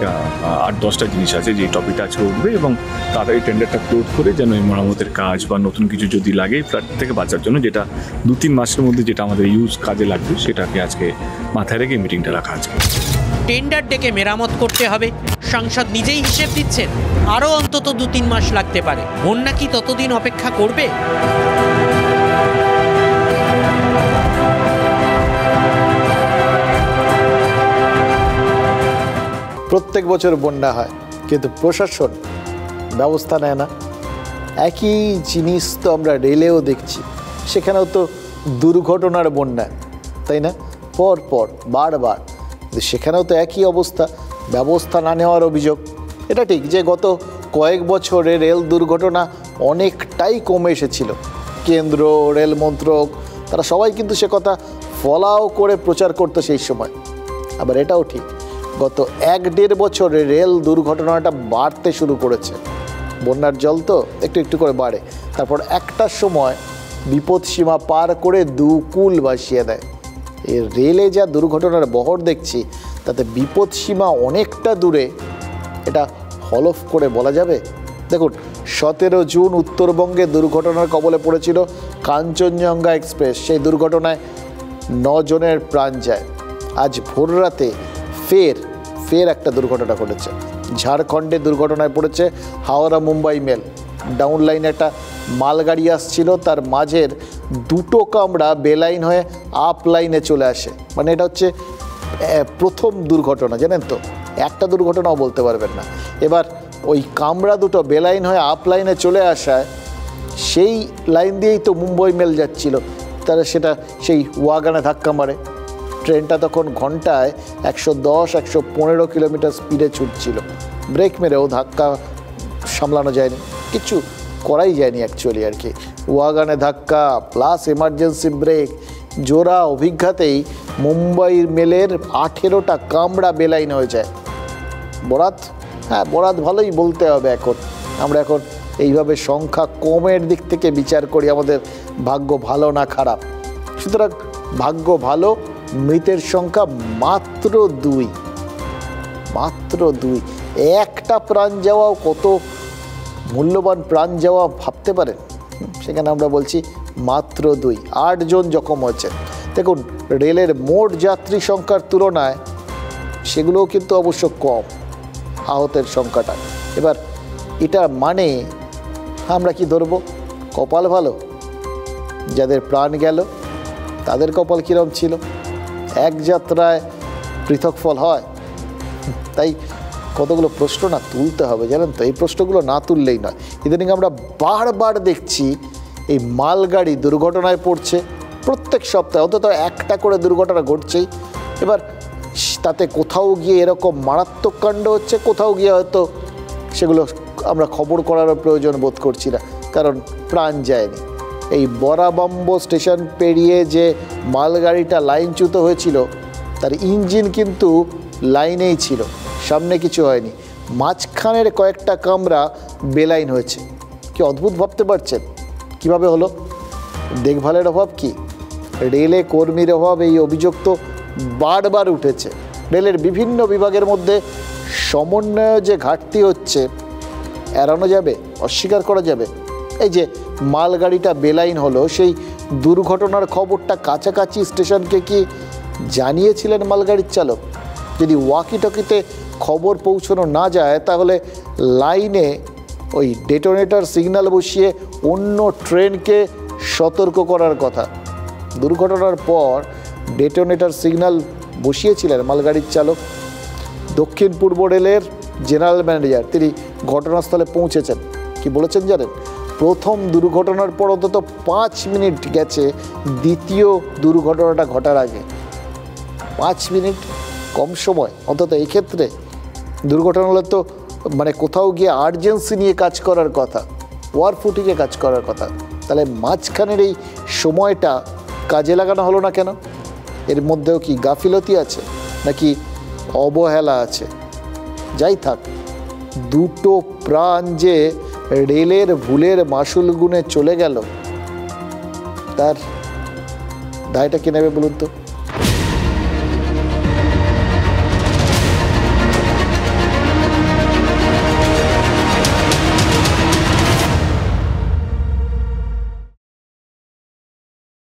8-10টা জিনিস আছে যে টপিকটা আজকে উঠবে, এবং তাড়াতাড়ি টেন্ডারটা ক্লোজ করে যেন এই মেরামতের কাজ বা নতুন কিছু যদি লাগে ফ্লাড থেকে বাঁচার জন্য, যেটা 2-3 মাসের মধ্যে যেটা আমাদের কাজে লাগবে, সেটাকে আজকে মাথায় রেখে মিটিংটা রাখা আজকে। টেন্ডার ডেকে মেরামত করতে হবে। সংসদ নিজেই হিসেব দিচ্ছেন আরও অন্তত 2-3 মাস লাগতে পারে। বন্যা কি ততদিন অপেক্ষা করবে? প্রত্যেক বছর বন্যা হয়, কিন্তু প্রশাসন ব্যবস্থা নেয় না। একই জিনিস তো আমরা রেলেও দেখছি, সেখানেও তো দুর্ঘটনার বন্যা, তাই না? পর বারবার, কিন্তু সেখানেও তো একই অবস্থা, ব্যবস্থা না নেওয়ার অভিযোগ। এটা ঠিক যে গত কয়েক বছরে রেল দুর্ঘটনা অনেকটাই কমে এসেছিল। কেন্দ্র, রেল মন্ত্রক, তারা সবাই কিন্তু সে কথা ফলাও করে প্রচার করতো সেই সময়। আবার এটাও ঠিক, গত 1-1.5 বছরে রেল দুর্ঘটনাটা বাড়তে শুরু করেছে। বন্যার জল তো একটু একটু করে বাড়ে, তারপর একটা সময় বিপদসীমা পার করে দুকুল ভাসিয়ে দেয়। এই রেলে যা দুর্ঘটনার বহর দেখছি, তাতে বিপদসীমা অনেকটা দূরে, এটা হলফ করে বলা যাবে? দেখুন, 17 জুন উত্তরবঙ্গে দুর্ঘটনার কবলে পড়েছিল কাঞ্চনজঙ্ঘা এক্সপ্রেস। সেই দুর্ঘটনায় 9 জনের প্রাণ যায়। আজ ভোররাতে ফের একটা দুর্ঘটনা ঘটেছে। ঝাড়খণ্ডে দুর্ঘটনায় পড়েছে হাওড়া মুম্বাই মেল। ডাউন লাইনে একটা মালগাড়ি আসছিল, তার মাঝের 2টো কামরা বেলাইন হয়ে আপ লাইনে চলে আসে। মানে এটা হচ্ছে প্রথম দুর্ঘটনা, জানেন তো? একটা দুর্ঘটনাও বলতে পারবেন না। এবার ওই কামরা দুটো বেলাইন হয়ে আপ লাইনে চলে আসায়, সেই লাইন দিয়েই তো মুম্বাই মেল যাচ্ছিল, তারা সেটা সেই ওয়াগানে ধাক্কা মারে। ট্রেনটা তখন ঘন্টায় 110-115 কিলোমিটার স্পিডে ছুটছিল। ব্রেক মেরেও ধাক্কা সামলানো যায়নি, কিছু করাই যায়নি অ্যাকচুয়ালি আর কি। ওয়াগানে ধাক্কা প্লাস এমার্জেন্সি ব্রেক, জোড়া অভিজ্ঞতাতেই মুম্বাই মেলের 18টা কামরা বেলাইন হয়ে যায়। বরাত, হ্যাঁ বরাত ভালোই বলতে হবে। আমরা এখন এইভাবে সংখ্যা কমের দিক থেকে বিচার করি, আমাদের ভাগ্য ভালো না খারাপ। সুতরাং ভাগ্য ভালো, মৃতের সংখ্যা মাত্র 2। একটা প্রাণ যাওয়াও কত মূল্যবান প্রাণ যাওয়া ভাবতে পারেন। সেখানে আমরা বলছি মাত্র 2, 8 জন জখম হয়েছে। দেখুন, রেলের মোট যাত্রী সংখ্যার তুলনায় সেগুলোও কিন্তু অবশ্য কম আহতের সংখ্যাটা। এবার এটা মানে আমরা কি ধরবো? কপাল ভালো, যাদের প্রাণ গেল তাদের কপাল কীরকম ছিল? এক যাত্রায় পৃথক ফল হয়। তাই কতগুলো প্রশ্ন না তুলতে হবে, জানেন তো? এই প্রশ্নগুলো না তুললেই নয়। ইদানিং আমরা বারবার দেখছি এই মালগাড়ি দুর্ঘটনায় পড়ছে, প্রত্যেক সপ্তাহে অন্তত একটা করে দুর্ঘটনা ঘটছেই। এবার তাতে কোথাও গিয়ে এরকম মারাত্মক কাণ্ড হচ্ছে, কোথাও গিয়ে হয়তো সেগুলো আমরা খবর করারও প্রয়োজন বোধ করছি না, কারণ প্রাণ যায়নি। এই বরাবম্ব স্টেশন পেরিয়ে যে মালগাড়িটা লাইনচ্যুত হয়েছিল তার ইঞ্জিন কিন্তু লাইনেই ছিল, সামনে কিছু হয়নি, মাঝখানের কয়েকটা কামরা বেলাইন হয়েছে। কি অদ্ভুত ভাবতে পারছেন কিভাবে হলো? দেখভালের অভাব, কি রেলে কর্মীর অভাব, এই অভিযোগ তো বারবার উঠেছে। রেলের বিভিন্ন বিভাগের মধ্যে সমন্বয় যে ঘাটতি হচ্ছে এড়ানো যাবে, অস্বীকার করা যাবে। এই যে মালগাড়িটা বেলাইন হলো, সেই দুর্ঘটনার খবরটা কাছাকাছি স্টেশনকে কি জানিয়েছিলেন মালগাড়ির চালক? যদি ওয়াকি টকিতে খবর পৌঁছানো না যায় তাহলে লাইনে ওই ডেটোনেটর সিগন্যাল বসিয়ে অন্য ট্রেনকে সতর্ক করার কথা। দুর্ঘটনার পর ডেটোনেটর সিগন্যাল বসিয়েছিলেন মালগাড়ির চালক। দক্ষিণ পূর্ব রেলের জেনারেল ম্যানেজার তিনি ঘটনাস্থলে পৌঁছেছেন, কি বলেছেন জানেন? প্রথম দুর্ঘটনার পর অন্তত 5 মিনিট গেছে দ্বিতীয় দুর্ঘটনাটা ঘটার আগে। 5 মিনিট কম সময় অন্তত এই ক্ষেত্রে। দুর্ঘটনা হলে তো মানে কোথাও গিয়ে আর্জেন্সি নিয়ে কাজ করার কথা, ওয়ার ফুটিংয়ে কাজ করার কথা, তাহলে মাঝখানের এই সময়টা কাজে লাগানো হলো না কেন? এর মধ্যেও কি গাফিলতি আছে নাকি অবহেলা আছে? যাই থাক, দুটো প্রাণ যে রেলের ভুলের মাসুল গুনে চলে গেল, তার দায়টা কে নেবে বলুন তো?